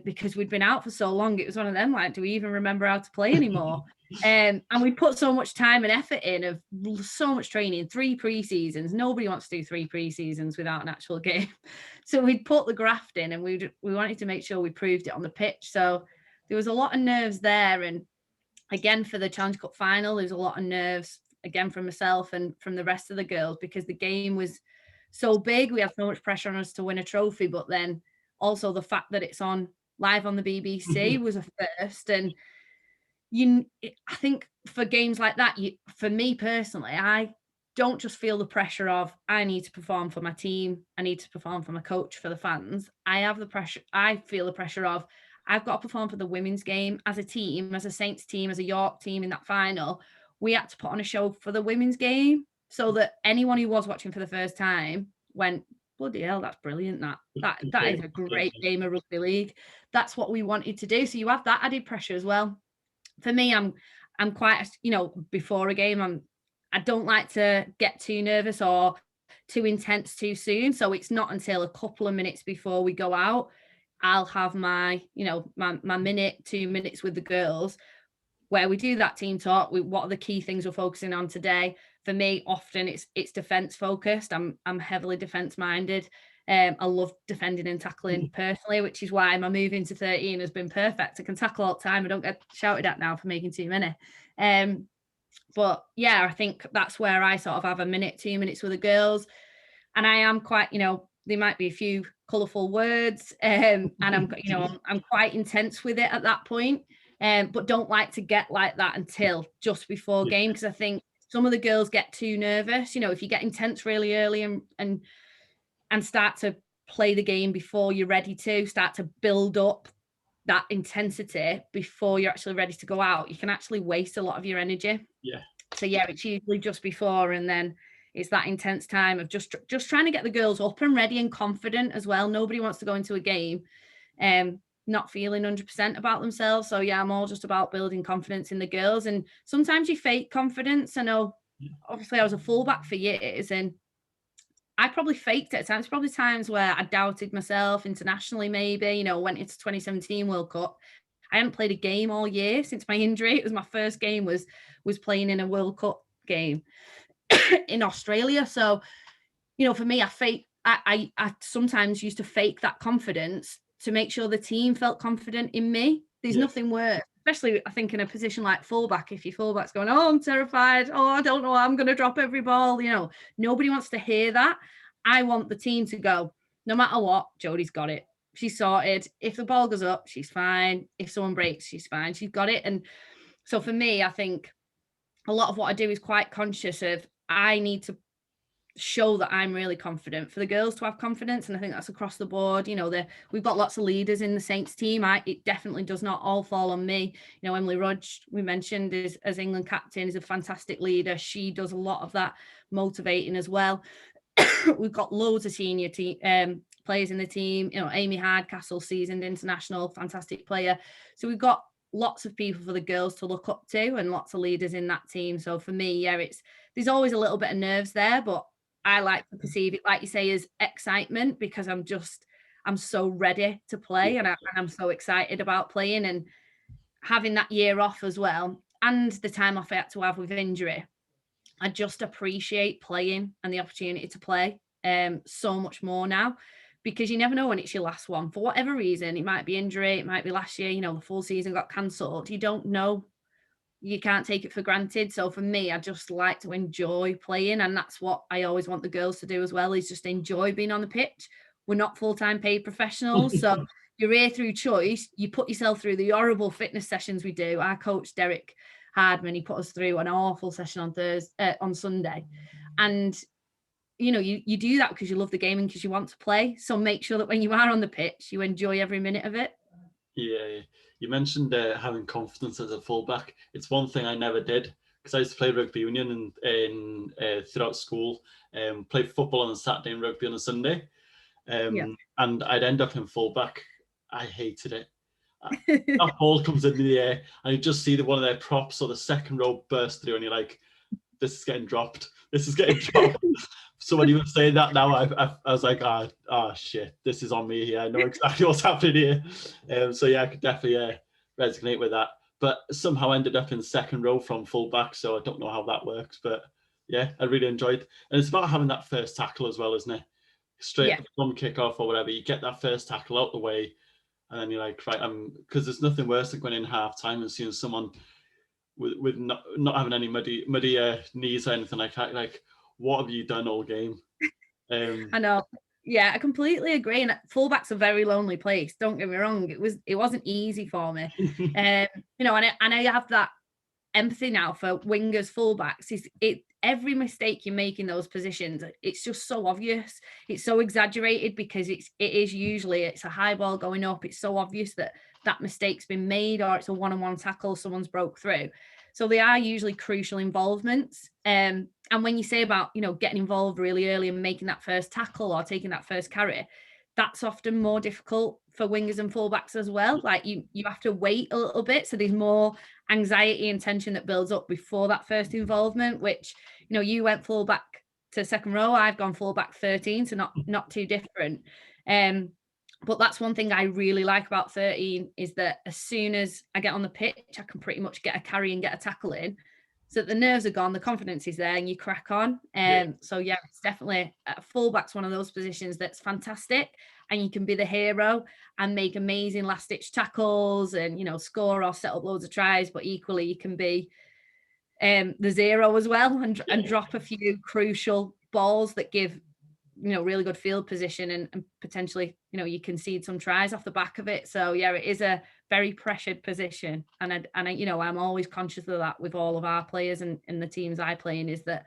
because we'd been out for so long. It was one of them, like, do we even remember how to play anymore? And we put so much time and effort in, of so much training, 3 pre-seasons. Nobody wants to do 3 pre-seasons without an actual game. So we'd put the graft in, and we wanted to make sure we proved it on the pitch. So there was a lot of nerves there. And again, for the Challenge Cup final, there's a lot of nerves, again, from myself and from the rest of the girls, because the game was so big. We had so much pressure on us to win a trophy, but then also the fact that it's on live on the BBC was a first. And I think for games like that, for me personally, I don't just feel the pressure of, I need to perform for my team, I need to perform for my coach, for the fans. I feel the pressure of, I've got to perform for the women's game as a team, as a Saints team, as a York team in that final. We had to put on a show for the women's game, so that anyone who was watching for the first time went, bloody hell, that's brilliant. That is a great game of rugby league. That's what we wanted to do. So you have that added pressure as well. For me, I'm quite, before a game, I don't like to get too nervous or too intense too soon. So it's not until a couple of minutes before we go out, I'll have my, my minute, 2 minutes with the girls, where we do that team talk. What are the key things we're focusing on today? For me, often it's defense focused. I'm heavily defense minded. I love defending and tackling personally, which is why my move into 13 has been perfect. I can tackle all the time. I don't get shouted at now for making too many. But yeah, I think that's where I sort of have a minute, 2 minutes with the girls. And I am quite, there might be a few colourful words, and I'm quite intense with it at that point. But don't like to get like that until just before game, because I think some of the girls get too nervous. If you get intense really early and start to play the game before you're ready to, start to build up that intensity before you're actually ready to go out, you can actually waste a lot of your energy. Yeah. So yeah, it's usually just before, and then it's that intense time of just trying to get the girls up and ready and confident as well. Nobody wants to go into a game not feeling 100% about themselves. So yeah, I'm all just about building confidence in the girls. And sometimes you fake confidence. I know, obviously I was a fullback for years, and I probably faked it at times. Probably times where I doubted myself internationally, maybe, went into 2017 World Cup. I hadn't played a game all year since my injury. It was my first game was playing in a World Cup game in Australia. So, for me, I sometimes used to fake that confidence to make sure the team felt confident in me. There's nothing worse, especially I think in a position like fullback. If your fullback's going, oh, I'm terrified. Oh, I don't know. I'm going to drop every ball. Nobody wants to hear that. I want the team to go, no matter what, Jodie's got it. She's sorted. If the ball goes up, she's fine. If someone breaks, she's fine. She's got it. And so for me, I think a lot of what I do is quite conscious of, I need to show that I'm really confident for the girls to have confidence. And I think that's across the board. We've got lots of leaders in the Saints team. It definitely does not all fall on me. Emily Rudge, we mentioned, as England captain, is a fantastic leader. She does a lot of that motivating as well. We've got loads of senior players in the team. Amy Hardcastle, seasoned international, fantastic player. So we've got lots of people for the girls to look up to and lots of leaders in that team. So for me, yeah, there's always a little bit of nerves there, but I like to perceive it, like you say, as excitement, because I'm so ready to play, and I'm so excited about playing, and having that year off as well, and the time off I had to have with injury. I just appreciate playing and the opportunity to play so much more now, because you never know when it's your last one for whatever reason. It might be injury, it might be last year, the full season got cancelled. You don't know. You can't take it for granted. So for me, I just like to enjoy playing, and that's what I always want the girls to do as well, is just enjoy being on the pitch. We're not full-time paid professionals, so you're here through choice. You put yourself through the horrible fitness sessions we do. Our coach Derek Hardman, he put us through an awful session on Sunday, and you do that because you love the game and because you want to play. So make sure that when you are on the pitch, you enjoy every minute of it. Yeah, you mentioned having confidence as a fullback. It's one thing I never did, because I used to play rugby union in throughout school, play football on a Saturday and rugby on a Sunday, Yeah. and I'd end up in fullback. I hated it. That ball comes into the air, and you just see one of their props or the second row burst through, and you're like, "This is getting dropped. This is getting dropped." So when you were saying that now, I was like, shit, this is on me here. I know exactly what's happening here. So yeah, I could definitely resonate with that. But somehow ended up in second row from fullback, so I don't know how that works. But yeah, I really enjoyed. And it's about having that first tackle as well, isn't it? Straight from kickoff or whatever, you get that first tackle out the way, and then you're like, right, because there's nothing worse than going in half time and seeing someone with not having any muddy knees or anything like that. Like, what have you done all game? I know. Yeah, I completely agree. And fullback's a very lonely place. Don't get me wrong. It wasn't easy for me. And I have that empathy now for wingers, fullbacks. Every mistake you make in those positions, it's just so obvious. It's so exaggerated because it's a high ball going up. It's so obvious that mistake's been made, or it's a one-on-one tackle, someone's broke through. So they are usually crucial involvements. And when you say about, getting involved really early and making that first tackle or taking that first carry, that's often more difficult for wingers and fullbacks as well. Like you have to wait a little bit. So there's more anxiety and tension that builds up before that first involvement, which, you went fullback to second row. I've gone fullback 13, so not too different. But that's one thing I really like about 13, is that as soon as I get on the pitch, I can pretty much get a carry and get a tackle in. So the nerves are gone, the confidence is there, and you crack on. So yeah, it's definitely fullback's one of those positions that's fantastic, and you can be the hero and make amazing last-ditch tackles and score or set up loads of tries. But equally, you can be the zero as well and drop a few crucial balls that give really good field position and potentially you concede some tries off the back of it. So yeah, it is a very pressured position, and I'm always conscious of that with all of our players and the teams I play in, is that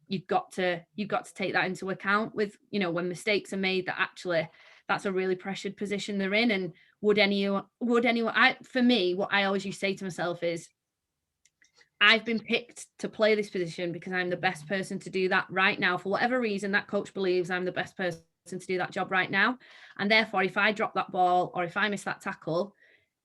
you've got to take that into account with when mistakes are made, that actually that's a really pressured position they're in. And would anyone for me, what I always used to say to myself is, I've been picked to play this position because I'm the best person to do that right now. For whatever reason, that coach believes I'm the best person to do that job right now. And therefore, if I drop that ball or if I miss that tackle,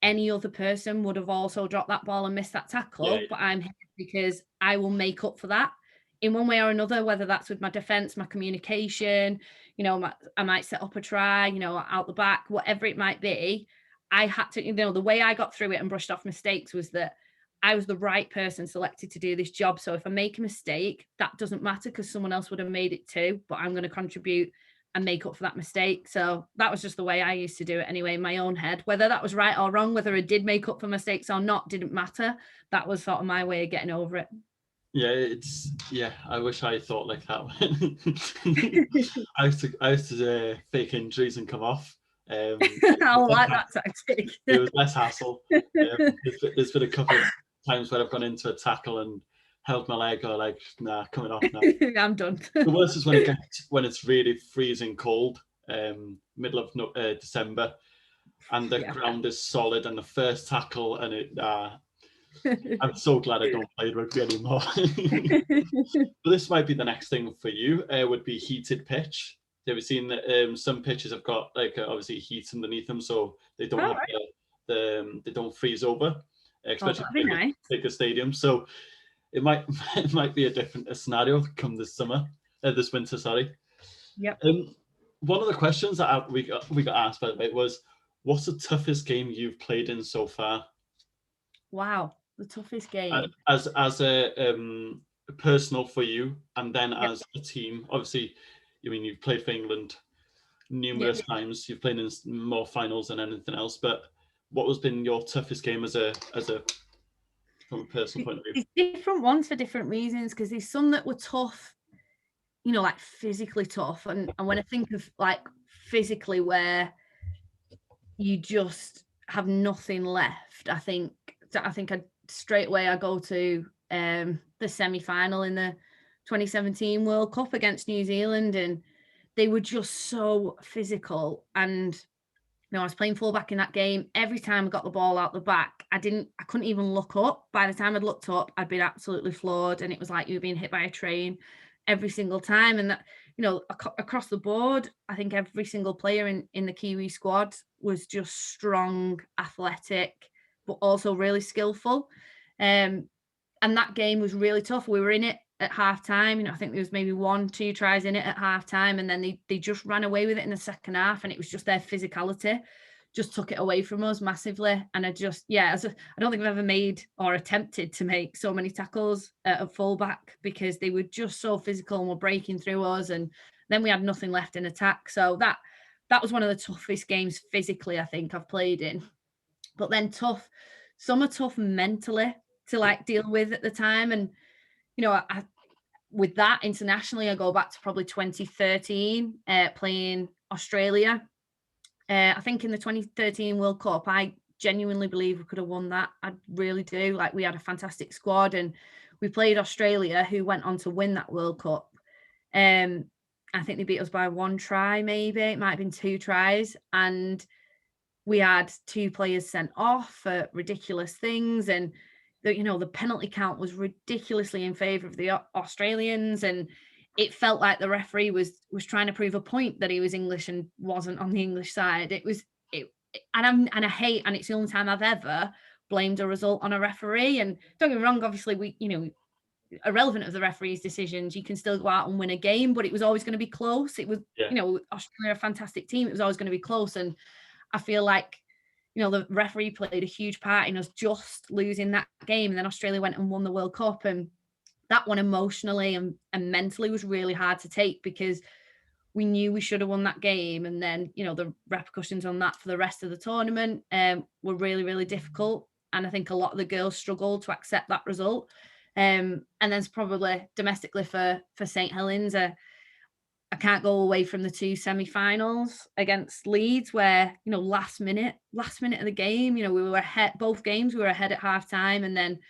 any other person would have also dropped that ball and missed that tackle. But I'm here because I will make up for that in one way or another, whether that's with my defense, my communication, I might set up a try, out the back, whatever it might be. I had to, the way I got through it and brushed off mistakes was that I was the right person selected to do this job. So if I make a mistake, that doesn't matter because someone else would have made it too, but I'm going to contribute and make up for that mistake. So that was just the way I used to do it anyway, in my own head. Whether that was right or wrong, whether I did make up for mistakes or not, didn't matter. That was sort of my way of getting over it. Yeah, I wish I thought like that. I used to fake injuries and come off. I like that tactic. It was less hassle. There's been a couple of times where I've gone into a tackle and held my leg, or like, nah, coming off now. I'm done. The worst is when it's really freezing cold, middle of December, and the ground is solid, and the first tackle, and I'm so glad I don't play rugby anymore. But this might be the next thing for you. Would be heated pitch. Have you seen that some pitches have got like obviously heat underneath them, so they don't have they don't freeze over, especially that'd be nice. bigger stadiums. So it might it might be a different scenario come this winter. Sorry. Yep. One of the questions that we got asked, by the way, was, what's the toughest game you've played in so far? Wow, the toughest game. As a personal for you, and then Yep. as a team. Obviously, I mean, you've played for England numerous times. You've played in more finals than anything else. But what has been your toughest game as a from a personal point of view? There's different ones for different reasons, because there's some that were tough, you know, like physically tough. And when I think of like physically where you just have nothing left, I think straight away I go to the semi-final in the 2017 World Cup against New Zealand, and they were just so physical. And I was playing fullback in that game. Every time I got the ball out the back, I couldn't even look up. By the time I'd looked up, I'd been absolutely floored, and it was like you were being hit by a train every single time. And that, across the board, I think every single player in the Kiwi squad was just strong, athletic, but also really skillful. And that game was really tough. We were in it at half time. I think there was maybe 1-2 tries in it at half time, and then they just ran away with it in the second half, and it was just their physicality just took it away from us massively. And I don't think I've ever made or attempted to make so many tackles at fullback, because they were just so physical and were breaking through us, and then we had nothing left in attack. So that was one of the toughest games physically I think I've played in. But then some are tough mentally to like deal with at the time. And with that internationally, I go back to probably 2013, playing Australia. I think in the 2013 World Cup, I genuinely believe we could have won that. I really do. Like, we had a fantastic squad, and we played Australia, who went on to win that World Cup. I think they beat us by 1 try, maybe. It might have been 2 tries. And we had 2 players sent off for ridiculous things. And the penalty count was ridiculously in favour of the Australians, and it felt like the referee was trying to prove a point that he was English and wasn't on the English side. And I hate, and it's the only time I've ever blamed a result on a referee. And don't get me wrong, obviously irrelevant of the referee's decisions, you can still go out and win a game, but it was always going to be close. It was, Australia, a fantastic team. It was always going to be close, and I feel like the referee played a huge part in us just losing that game. And then Australia went and won the World Cup. And that one emotionally and mentally was really hard to take, because we knew we should have won that game. And then, the repercussions on that for the rest of the tournament were really, really difficult. And I think a lot of the girls struggled to accept that result. And then probably domestically for St. Helens, I can't go away from the 2 semi-finals against Leeds, where, last minute of the game, we were ahead, both games we were ahead at half time. And then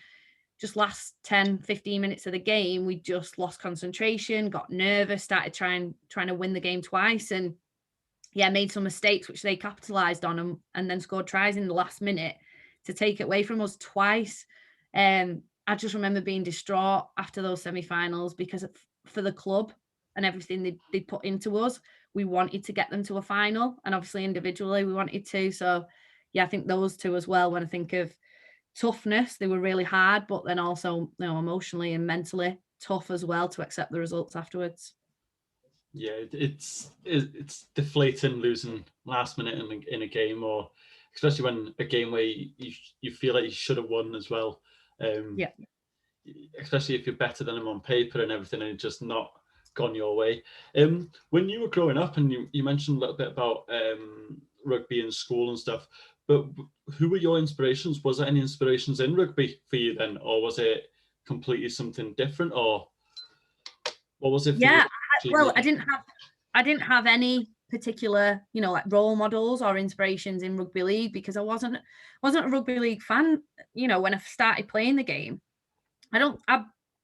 just last 10, 15 minutes of the game, we just lost concentration, got nervous, started trying to win the game twice. And made some mistakes, which they capitalized on, and then scored tries in the last minute to take it away from us twice. I just remember being distraught after those semi-finals, because for the club and everything they put into us, we wanted to get them to a final, and obviously individually we wanted to. So I think those 2 as well, when I think of toughness, they were really hard, but then also emotionally and mentally tough as well to accept the results afterwards. Yeah, it's deflating losing last minute in a game, or especially when a game where you feel like you should have won as well. Especially if you're better than them on paper and everything, and it's just not gone your way. When you were growing up, and you mentioned a little bit about rugby in school and stuff, but who were your inspirations? Was there any inspirations in rugby for you then, or was it completely something different, or what was it for you? Well, I didn't have any particular, like role models or inspirations in rugby league, because I wasn't a rugby league fan, when I started playing the game.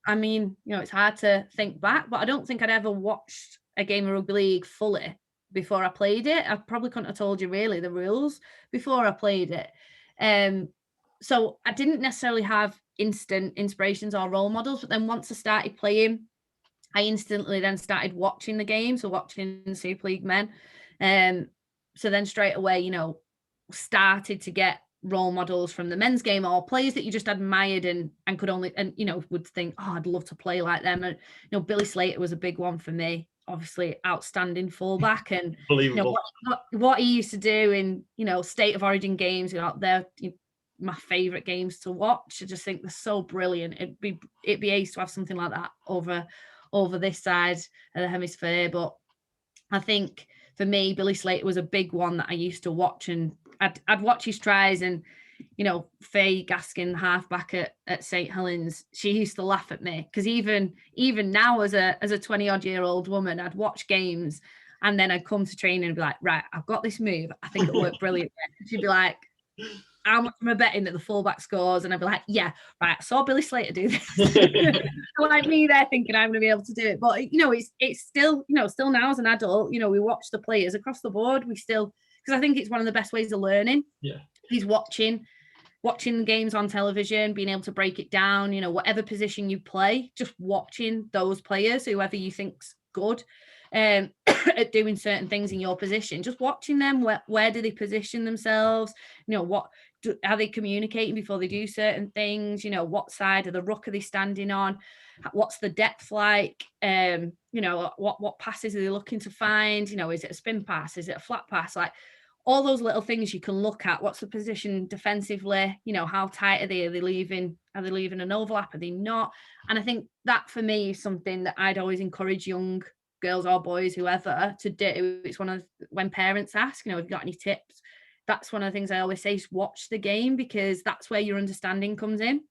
I mean, it's hard to think back, but I don't think I'd ever watched a game of rugby league fully before I played it. I probably couldn't have told you really the rules before I played it. So I didn't necessarily have instant inspirations or role models, but then once I started playing, I instantly then started watching the game, so watching Super League men. So then straight away, started to get role models from the men's game, or players that you just admired and could only, and would think, oh, I'd love to play like them. And Billy Slater was a big one for me. Obviously, outstanding fullback, and Unbelievable. What he used to do in state of origin games, they're my favorite games to watch. I just think they're so brilliant. It'd be ace to have something like that over this side of the hemisphere. But I think for me, Billy Slater was a big one that I used to watch, and I'd watch his tries, and Faye Gaskin, halfback at St Helens, she used to laugh at me because even now as a 20-odd-year-old woman, I'd watch games and then I'd come to training and be like, right, I've got this move, I think it'll work brilliant. She'd be like, how much am I betting that the fullback scores? And I'd be like, yeah, right, I saw Billy Slater do this. Like me there thinking I'm going to be able to do it. But, it's still, still now as an adult, we watch the players across the board. We still, because I think it's one of the best ways of learning. Yeah. He's watching games on television, being able to break it down, whatever position you play, just watching those players, whoever you think's good at doing certain things in your position, just watching them. Where do they position themselves? What are they communicating before they do certain things? What side of the ruck are they standing on? What's the depth like? What passes are they looking to find? Is it a spin pass? Is it a flat pass? Like, all those little things you can look at. What's the position defensively? How tight are they? Are they leaving an overlap? Are they not? And I think that for me is something that I'd always encourage young girls or boys, whoever, to do. It's one of, when parents ask, have you got any tips? That's one of the things I always say is watch the game, because that's where your understanding comes in.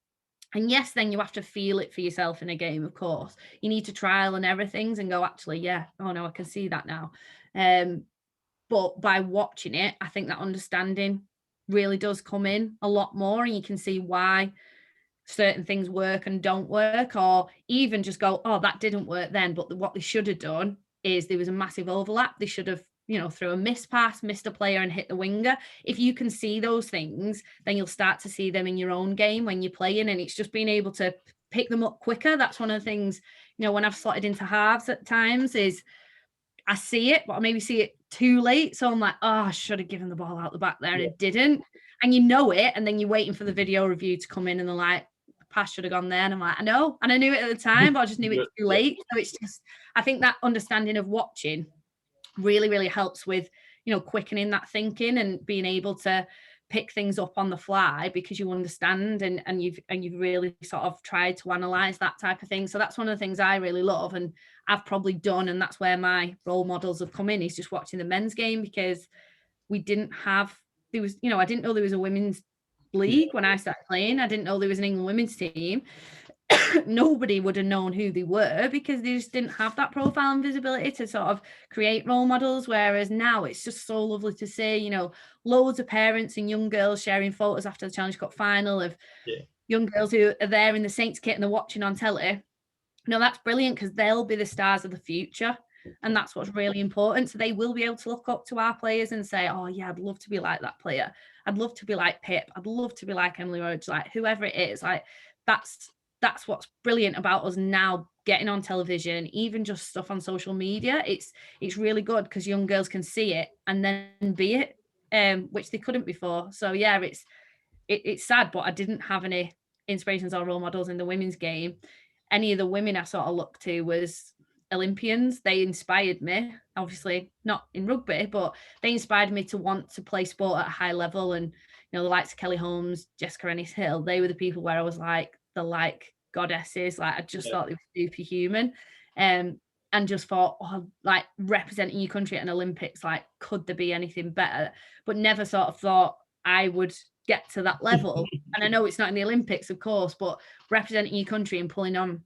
And yes, then you have to feel it for yourself in a game, of course. You need to trial and everything and go, actually, yeah, oh no, I can see that now. But by watching it, I think that understanding really does come in a lot more, and you can see why certain things work and don't work, or even just go, oh, that didn't work then, but what they should have done is there was a massive overlap. They should have, through a miss pass, missed a player and hit the winger. If you can see those things, then you'll start to see them in your own game when you're playing, and it's just being able to pick them up quicker. That's one of the things, when I've slotted into halves at times, is I see it, but I maybe see it too late. So I'm like, oh, I should have given the ball out the back there, and it didn't. And it, and then you're waiting for the video review to come in, and they're like, the pass should have gone there. And I'm like, I know. And I knew it at the time, but I just knew it too late. So it's just, I think that understanding of watching really, really helps with, quickening that thinking and being able to pick things up on the fly, because you understand and you've really sort of tried to analyze that type of thing. So that's one of the things I really love, and I've probably done, and that's where my role models have come in, is just watching the men's game, because we didn't have, there was, I didn't know there was a women's league when I started playing. I didn't know there was an England women's team. Nobody would have known who they were, because they just didn't have that profile and visibility to sort of create role models. Whereas now it's just so lovely to see, loads of parents and young girls sharing photos after the Challenge Cup final of young girls who are there in the Saints kit and they're watching on telly. That's brilliant, because they'll be the stars of the future. And that's what's really important. So they will be able to look up to our players and say, oh yeah, I'd love to be like that player. I'd love to be like Pip. I'd love to be like Emily Rhodes, like whoever it is. Like that's what's brilliant about us now getting on television, even just stuff on social media. It's really good, because young girls can see it and then be it, which they couldn't before. So yeah, it's sad, but I didn't have any inspirations or role models in the women's game. Any of the women I sort of looked to was Olympians. They inspired me, obviously not in rugby, but they inspired me to want to play sport at a high level. And the likes of Kelly Holmes, Jessica Ennis-Hill, they were the people where I was like, they're like goddesses. Like, I just thought they were superhuman, and just thought, oh, like representing your country at an Olympics, like could there be anything better? But never sort of thought I would get to that level. And I know it's not in the Olympics, of course, but representing your country and pulling on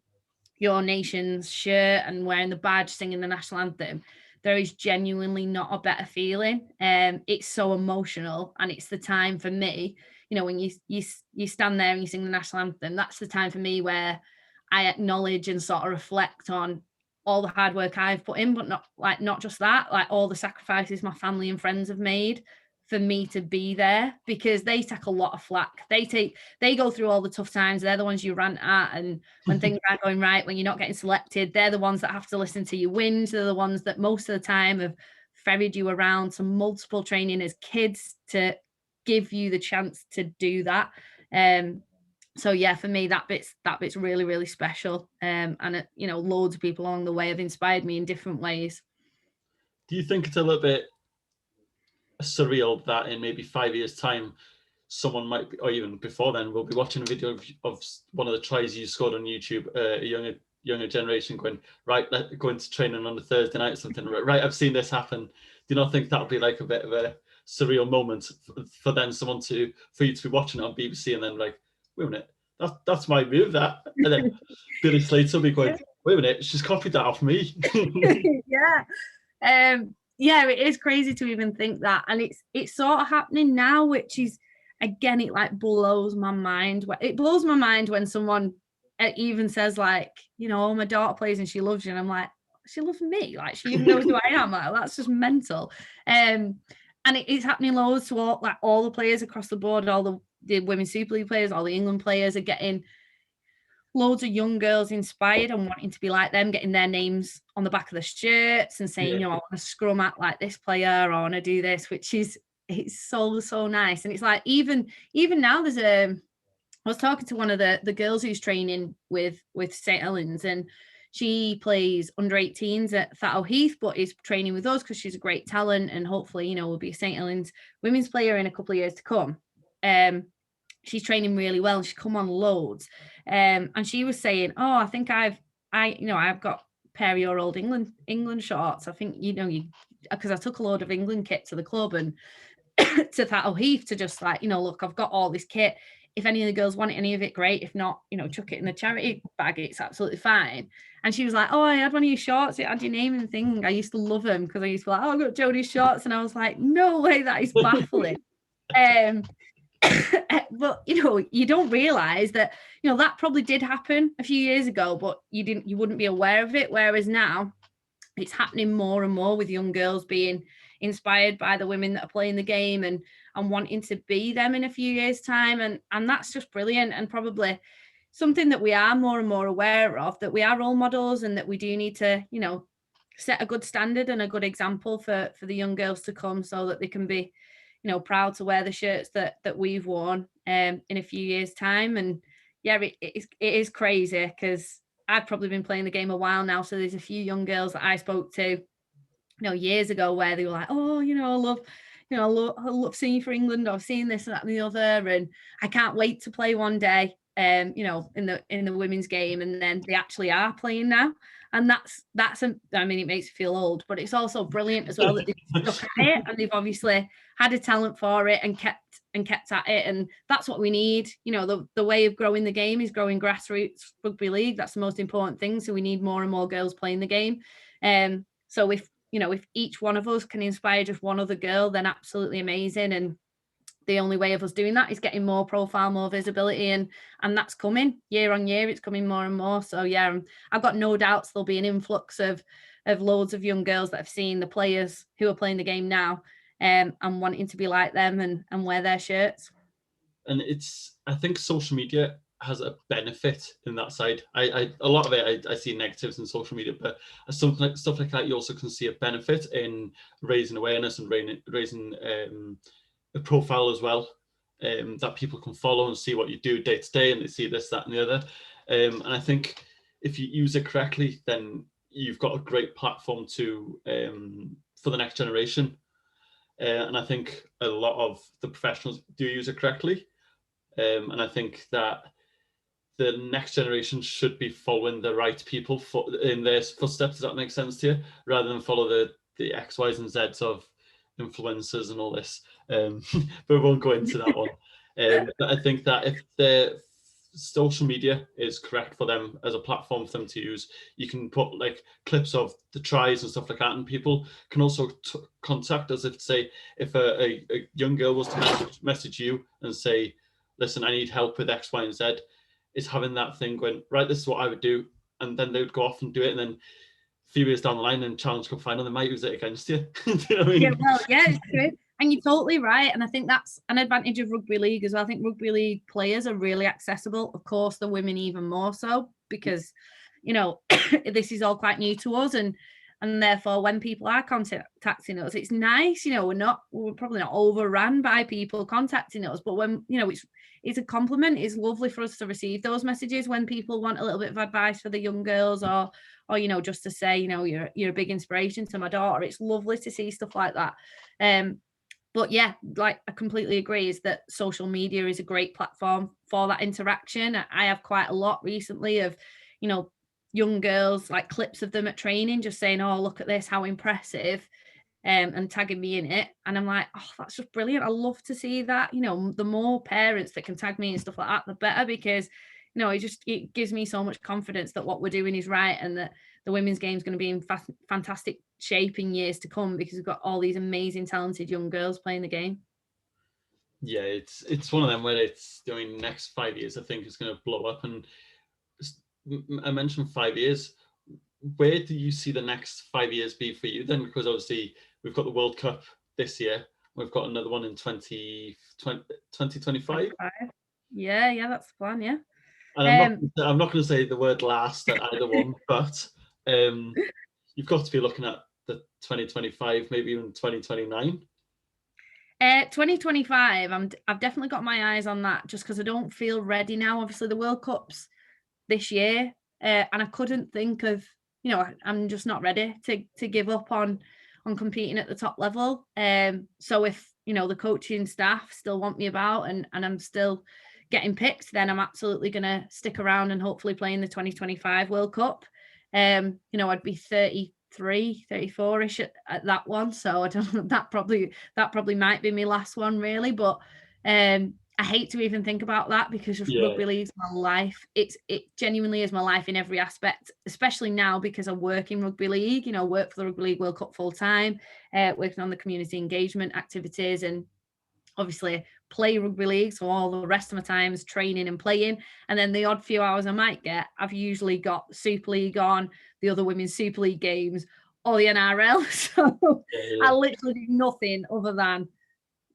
your nation's shirt and wearing the badge, singing the national anthem, there is genuinely not a better feeling. It's so emotional, and it's the time for me, when you stand there and you sing the national anthem, that's the time for me where I acknowledge and sort of reflect on all the hard work I've put in, but not just that, like all the sacrifices my family and friends have made for me to be there, because they take a lot of flack. They go through all the tough times. They're the ones you rant at, and when things aren't going right, when you're not getting selected, they're the ones that have to listen to your wins. They're the ones that most of the time have ferried you around to multiple training as kids to give you the chance to do that. So yeah, for me, that bit's really, really special. And loads of people along the way have inspired me in different ways. Do you think it's a little bit surreal that in maybe 5 years' time, someone might be, or even before then, will be watching a video of one of the tries you scored on YouTube, a younger generation going, right, going to training on a Thursday night or something, right, I've seen this happen. Do you not think that'll be like a bit of a surreal moment for then for you to be watching it on BBC and then like, wait a minute, that's my move, that. And then Billy Slater will be going, wait a minute, she's copied that off me. Yeah. Yeah, it is crazy to even think that. And it's sort of happening now, which is, again, it like blows my mind. It blows my mind when someone even says like, oh, my daughter plays and she loves you. And I'm like, she loves me. Like, she even knows who I am. Like, that's just mental. And it's happening loads to all the players across the board, all the Women's Super League players, all the England players are getting loads of young girls inspired and wanting to be like them, getting their names on the back of the shirts and saying, I want to scrum at like this player, or I want to do this, which is, it's so nice. And it's like, even now I was talking to one of the girls who's training with St. Helens, and she plays under 18s at Thatto Heath, but is training with us because she's a great talent and hopefully, will be a St. Helens women's player in a couple of years to come. She's training really well. She's come on loads. And she was saying, oh, I think I've got a pair of your old England shorts. I think, because I took a load of England kit to the club and to Thatto Heath to just like, look, I've got all this kit. If any of the girls want any of it, great. If not, chuck it in the charity bag. It's absolutely fine. And she was like, oh, I had one of your shorts. It had your name and the thing. I used to love them because I used to be like, oh, I got Jodie's shorts. And I was like, no way, that is baffling. But you don't realize that that probably did happen a few years ago, but you wouldn't be aware of it. Whereas now it's happening more and more with young girls being inspired by the women that are playing the game and wanting to be them in a few years' time, and that's just brilliant, and probably something that we are more and more aware of, that we are role models and that we do need to set a good standard and a good example for the young girls to come, so that they can be proud to wear the shirts that we've worn in a few years' time. And yeah, it is crazy because I've probably been playing the game a while now, so there's a few young girls that I spoke to years ago where they were like, oh, I love seeing you for England, or I've seen this and that and the other, and I can't wait to play one day in the women's game. And then they actually are playing now, and it makes me feel old, but it's also brilliant as well that they've stuck at it and they've obviously had a talent for it and kept at it. And that's what we need. The way of growing the game is growing grassroots rugby league. That's the most important thing. So we need more and more girls playing the game. So if each one of us can inspire just one other girl, then absolutely amazing. And the only way of us doing that is getting more profile, more visibility, and that's coming year on year. It's coming more and more. So yeah, I've got no doubts there'll be an influx of loads of young girls that have seen the players who are playing the game now and wanting to be like them and wear their shirts. And I think social media has a benefit in that side. A lot of it, I see negatives in social media, but stuff like that, you also can see a benefit in raising awareness and raising a profile as well, that people can follow and see what you do day to day, and they see this, that, and the other. And I think if you use it correctly, then you've got a great platform for the next generation. And I think a lot of the professionals do use it correctly. And I think that the next generation should be following the right people in their footsteps. Does that make sense to you? Rather than follow the X, Y's and Z's of influencers and all this. But we won't go into that one. But I think that if the social media is correct for them as a platform for them to use, you can put like clips of the tries and stuff like that, and people can also contact us if a young girl was to message you and say, listen, I need help with X, Y, and Z, is having that thing going, right, this is what I would do. And then they would go off and do it. And then a few years down the line and challenge cup final, they might use it against you. Do you know what I mean? Yeah, well, yeah, it's true. And you're totally right. And I think that's an advantage of rugby league as well. I think rugby league players are really accessible. Of course, the women even more so, because, this is all quite new to us. And And therefore, when people are contacting us, it's nice, we're probably not overrun by people contacting us, but when, it's a compliment. It's lovely for us to receive those messages when people want a little bit of advice for the young girls, or just to say, you're a big inspiration to my daughter. It's lovely to see stuff like that. But yeah, like I completely agree, is that social media is a great platform for that interaction. I have quite a lot recently of, young girls, like clips of them at training, just saying, oh, look at this, how impressive, and tagging me in it. And I'm like, oh, that's just brilliant. I love to see that. The more parents that can tag me and stuff like that, the better, because, it gives me so much confidence that what we're doing is right, and that the women's game is going to be in fantastic shape in years to come, because we've got all these amazing, talented young girls playing the game. Yeah, it's one of them where it's doing next 5 years, I think it's going to blow up. And I mentioned 5 years. Where do you see the next 5 years be for you then? Because obviously we've got the World Cup this year. We've got another one in 2025. Yeah, that's the plan, yeah. And I'm not going to say the word last at either one, but you've got to be looking at the 2025, maybe even 2029. 2025, I've definitely got my eyes on that, just because I don't feel ready now. Obviously, the World Cup's this year, and I couldn't think of, I'm just not ready to give up on competing at the top level. So if the coaching staff still want me about, and I'm still getting picked, then I'm absolutely going to stick around and hopefully play in the 2025 World Cup. I'd be 33, 34ish at that one, so I don't know, that probably might be my last one, really. But I hate to even think about that, because rugby league's my life. It genuinely is my life in every aspect, especially now because I work in rugby league, work for the Rugby League World Cup full time, working on the community engagement activities, and obviously play rugby league. So all the rest of my time is training and playing. And then the odd few hours I might get, I've usually got Super League on, the other women's Super League games, or the NRL. So I literally do nothing other than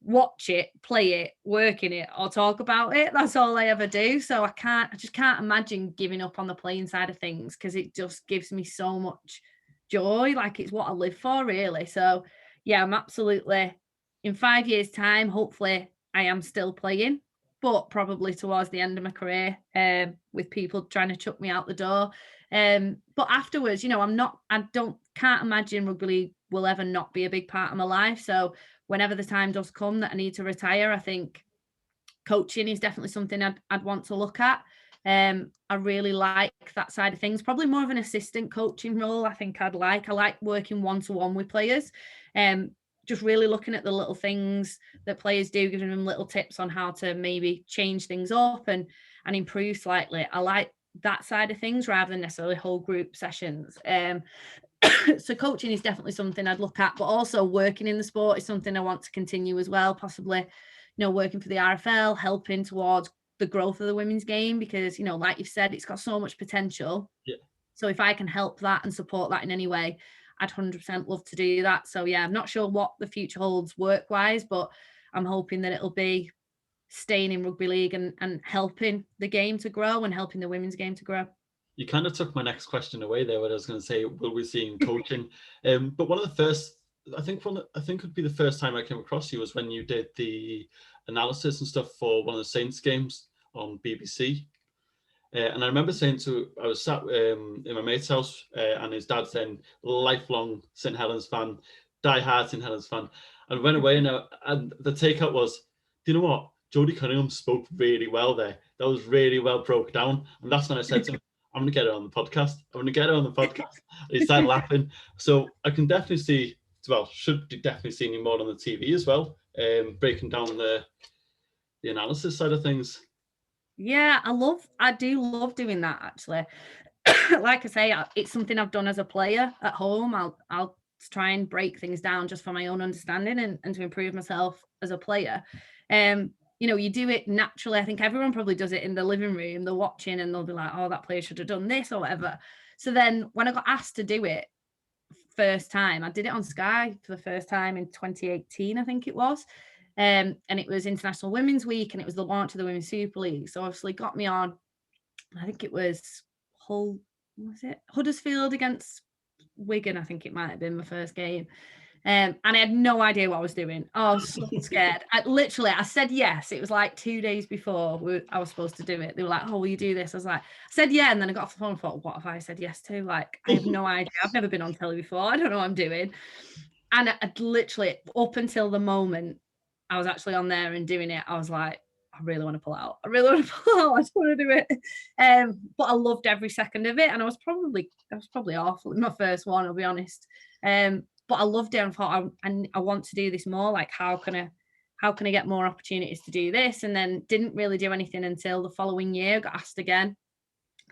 watch it, play it, work in it, or talk about it. That's all I ever do. So I just can't imagine giving up on the playing side of things, because it just gives me so much joy. Like, it's what I live for, really. So yeah, I'm absolutely, in 5 years' time, hopefully I am still playing, but probably towards the end of my career, with people trying to chuck me out the door. But afterwards, can't imagine rugby league will ever not be a big part of my life. So whenever the time does come that I need to retire, I think coaching is definitely something I'd want to look at. I really like that side of things, probably more of an assistant coaching role. I think I like working one-to-one with players, just really looking at the little things that players do, giving them little tips on how to maybe change things up and improve slightly. I like that side of things rather than necessarily whole group sessions. So coaching is definitely something I'd look at, but also working in the sport is something I want to continue as well, possibly, working for the RFL, helping towards the growth of the women's game, because, like you've said, it's got so much potential. Yeah. So if I can help that and support that in any way, I'd 100% love to do that. So yeah, I'm not sure what the future holds work-wise, but I'm hoping that it'll be staying in rugby league and helping the game to grow and helping the women's game to grow. You kind of took my next question away there, what I was going to say, will we see in coaching? But one of the first, I think it would be the first time I came across you was when you did the analysis and stuff for one of the Saints games on BBC. And I remember I was sat in my mate's house, and his dad's then lifelong St Helens fan, die-hard St Helens fan, and went away, and the takeout was, do you know what? Jodie Cunningham spoke really well there. That was really well broke down. And that's when I said to him, I'm going to get her on the podcast. And he started laughing. So I can definitely see, should be definitely seeing you more on the TV as well, breaking down the analysis side of things. Yeah, I do love doing that, actually. Like I say, it's something I've done as a player at home. I'll try and break things down just for my own understanding and to improve myself as a player. You do it naturally. I think everyone probably does it in the living room. They're watching and they'll be like, oh, that player should have done this or whatever. So then when I got asked to do it first time, I did it on Sky for the first time in 2018, I think it was. And it was International Women's Week, and it was the launch of the Women's Super League. So obviously got me on, I think it was Huddersfield against Wigan, I think it might have been my first game. And I had no idea what I was doing. I was so scared. I said yes. It was like 2 days before I was supposed to do it. They were like, "Oh, will you do this?" I was like, I said yeah, and then I got off the phone and thought, what have I said yes to? Like, I have no idea. I've never been on telly before. I don't know what I'm doing. And I literally, up until the moment I was actually on there and doing it, I was like, I really want to pull out. I really want to pull out. I just want to do it. But I loved every second of it, and I was probably awful in my first one, I'll be honest. But I loved it and thought I want to do this more. Like, how can I get more opportunities to do this? And then didn't really do anything until the following year. Got asked again,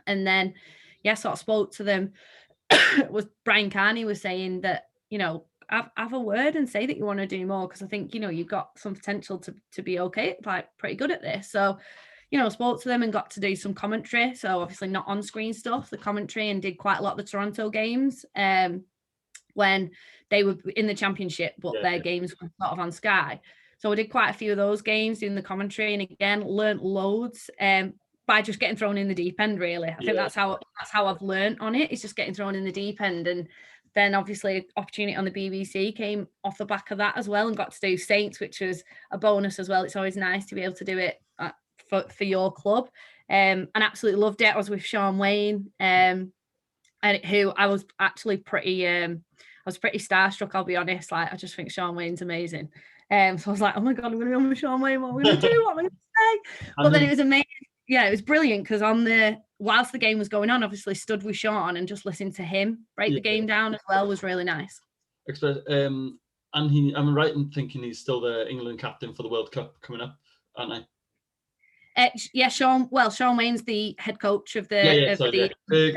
and then sort of spoke to them. Was Brian Carney was saying that, have a word and say that you want to do more, because I think you've got some potential to be okay, like pretty good at this. So spoke to them and got to do some commentary. So obviously not on screen stuff, the commentary, and did quite a lot of the Toronto games. When they were in the championship, but their games were sort of on Sky. So I did quite a few of those games doing the commentary, and again, learnt loads by just getting thrown in the deep end, really. I think that's how I've learnt on it. It's just getting thrown in the deep end. And then obviously opportunity on the BBC came off the back of that as well, and got to do Saints, which was a bonus as well. It's always nice to be able to do it for your club. And absolutely loved it. I was with Sean Wayne, and who I was actually pretty starstruck, I'll be honest. Like, I just think Sean Wayne's amazing. So I was like, oh my God, I'm going to be on with Sean Wayne. What am I going to do? What am I going to say? But then it was amazing. Yeah, it was brilliant, because whilst the game was going on, obviously stood with Sean and just listened to him break the game down as well was really nice. And I'm right in thinking he's still the England captain for the World Cup coming up, aren't I? Sean Wayne's the head coach of the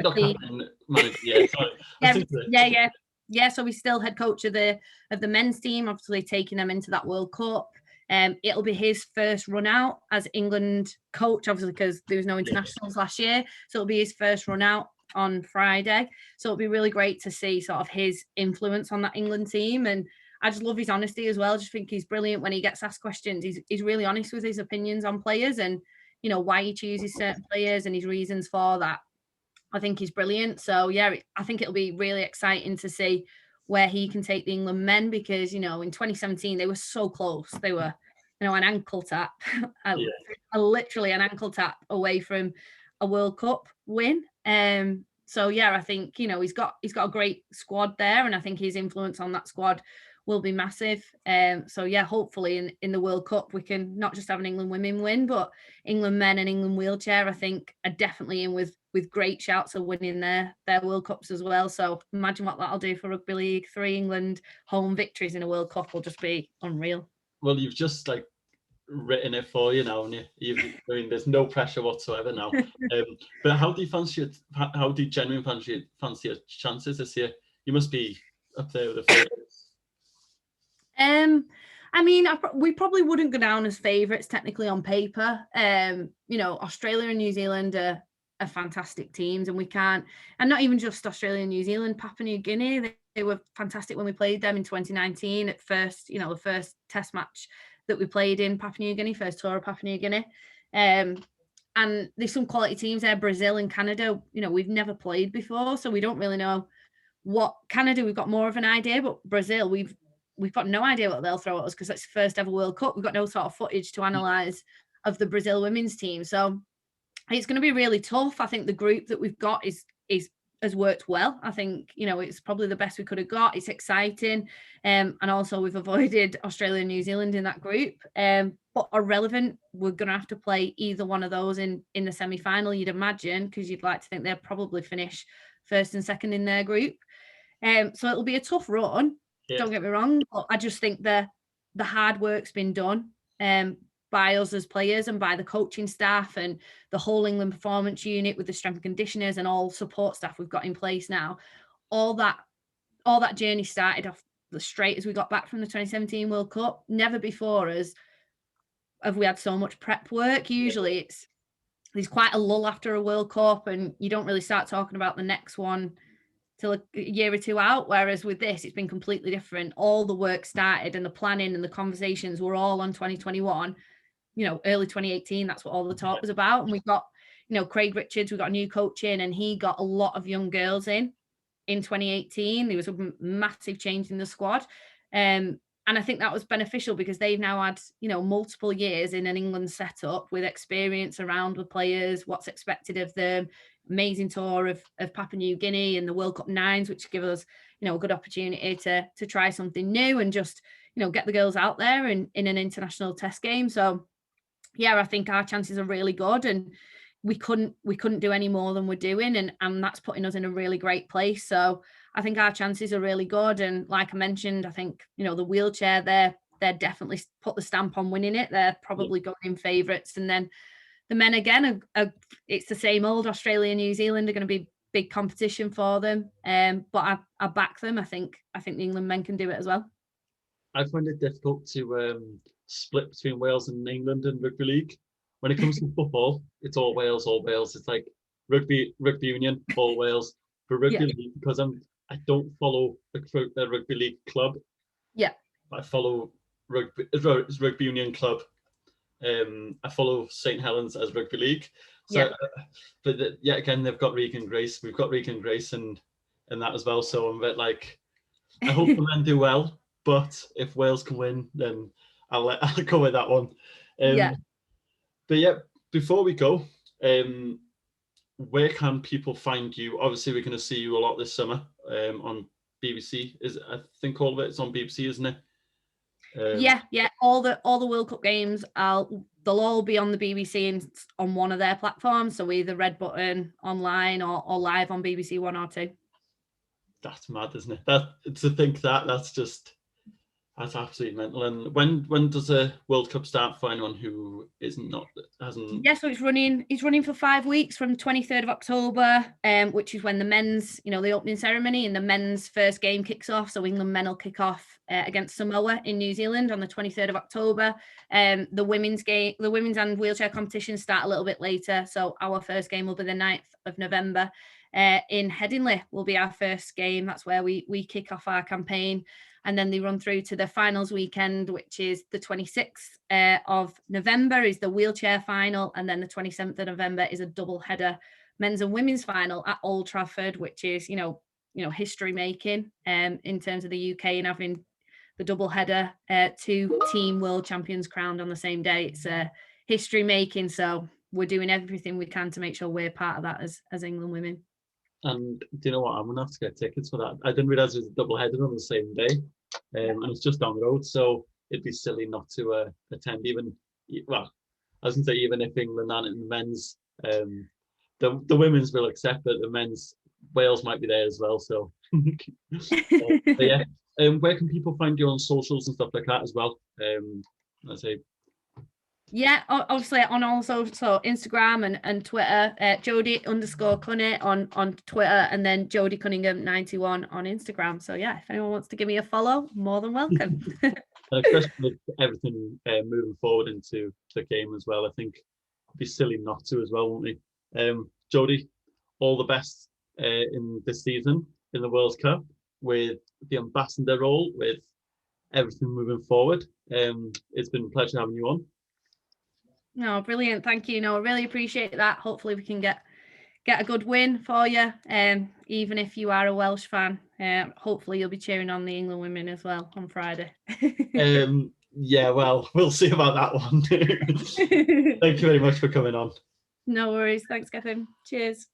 captain, manager. So he's still head coach of the men's team, obviously taking them into that World Cup. It'll be his first run out as England coach, obviously, because there was no internationals last year. So it'll be his first run out on Friday. So it'll be really great to see sort of his influence on that England team. And I just love his honesty as well. I just think he's brilliant when he gets asked questions. He's really honest with his opinions on players, and why he chooses certain players and his reasons for that. I think he's brilliant. So I think it'll be really exciting to see where he can take the England men, because in 2017 they were so close. They were an ankle tap, literally an ankle tap away from a World Cup win. So I think he's got a great squad there, and I think his influence on that squad will be massive. So hopefully in the World Cup we can not just have an England women win, but England men and England wheelchair, I think, are definitely in with great shouts of winning their World Cups as well. So imagine what that'll do for Rugby League. 3 England home victories in a World Cup will just be unreal. Well, you've just written it for you now, and there's no pressure whatsoever now. But how do you fancy it? How do you genuinely fancy your chances this year? You must be up there with the favourites. I mean, we probably wouldn't go down as favourites technically on paper. Australia and New Zealand are fantastic teams, and we can't, and not even just Australia and New Zealand, Papua New Guinea, they were fantastic when we played them in 2019 at first, the first test match that we played in Papua New Guinea, first tour of Papua New Guinea. And there's some quality teams there. Brazil and Canada, we've never played before, so we don't really know what. Canada, we've got more of an idea, but Brazil, we've got no idea what they'll throw at us, because it's the first ever World Cup. We've got no sort of footage to analyse of the Brazil women's team. So it's going to be really tough. I think the group that we've got has worked well. I think, it's probably the best we could have got. It's exciting. And also we've avoided Australia and New Zealand in that group. But are relevant, we're going to have to play either one of those in the semi-final, you'd imagine, because you'd like to think they'll probably finish first and second in their group. So it'll be a tough run. Yeah. Don't get me wrong, but I just think the hard work's been done by us as players and by the coaching staff and the whole England performance unit with the strength and conditioners and all support staff we've got in place now. All that journey started off straight as we got back from the 2017 World Cup. Never before have we had so much prep work. Usually there's quite a lull after a World Cup, and you don't really start talking about the next one till a year or two out, whereas with this it's been completely different. All the work started and the planning and the conversations were all on 2021, early 2018. That's what all the talk was about. And we've got Craig Richards, we've got a new coach in, and he got a lot of young girls in in 2018. There was a massive change in the squad. And I think that was beneficial because they've now had, multiple years in an England setup with experience around the players, what's expected of them. Amazing tour of Papua New Guinea and the World Cup nines, which give us, a good opportunity to try something new and just, get the girls out there in an international test game. So, yeah, I think our chances are really good, and we couldn't do any more than we're doing, and that's putting us in a really great place. So I think our chances are really good. And like I mentioned, I think, the wheelchair, they're definitely put the stamp on winning it. They're probably going in favourites. And then the men again it's the same old. Australia, New Zealand are going to be big competition for them. But I back them. I think the England men can do it as well. I find it difficult to split between Wales and England in rugby league. When it comes to football, it's all Wales, all Wales. It's like rugby union, all Wales. For rugby league, because I don't follow the rugby league club. Yeah. I follow rugby union club. I follow St. Helens as rugby league. So, but again, they've got Regan Grace. We've got Regan Grace and that as well. So I'm a bit like, I hope the men do well. But if Wales can win, then I'll go with that one. But yeah, before we go, where can people find you? Obviously, we're going to see you a lot this summer on BBC. I think all of it's on BBC, isn't it? Yeah. All the World Cup games, they'll all be on the BBC and on one of their platforms. So either Red Button online or live on BBC One or Two. That's mad, isn't it? To think that's absolutely mental. And when does the World Cup start for anyone who hasn't? Yeah, so it's running for 5 weeks from 23rd of October, which is when the men's, the opening ceremony and the men's first game kicks off. So England men will kick off against Samoa in New Zealand on the 23rd of October. The women's and wheelchair competitions start a little bit later. So our first game will be the 9th of November. In Headingley will be our first game. That's where we kick off our campaign. And then they run through to the finals weekend, which is the 26th of November is the wheelchair final. And then the 27th of November is a double header men's and women's final at Old Trafford, which is, history making in terms of the UK and having the double header, 2 team world champions crowned on the same day. It's history making. So we're doing everything we can to make sure we're part of that as England women. And do you know what? I'm going to have to get tickets for that. I didn't realise it was a double header on the same day. And it's just down the road. So it'd be silly not to attend even, well, I was going to say even if England aren't in the men's, the women's will accept that the men's, Wales might be there as well. So, but yeah. Where can people find you on socials and stuff like that as well? Let's say. Yeah, obviously on also so Instagram and Twitter, Jodie_Cunningham on Twitter, and then Jodie Cunningham 91 on Instagram. So yeah, if anyone wants to give me a follow, more than welcome. And especially with everything moving forward into the game as well, I think it'd be silly not to as well, won't we? Jodie, all the best in this season in the World Cup with the ambassador role, with everything moving forward. It's been a pleasure having you on. No, brilliant. Thank you. No, I really appreciate that. Hopefully we can get a good win for you. Even if you are a Welsh fan, hopefully you'll be cheering on the England women as well on Friday. Yeah, well, we'll see about that one. Thank you very much for coming on. No worries. Thanks, Kevin. Cheers.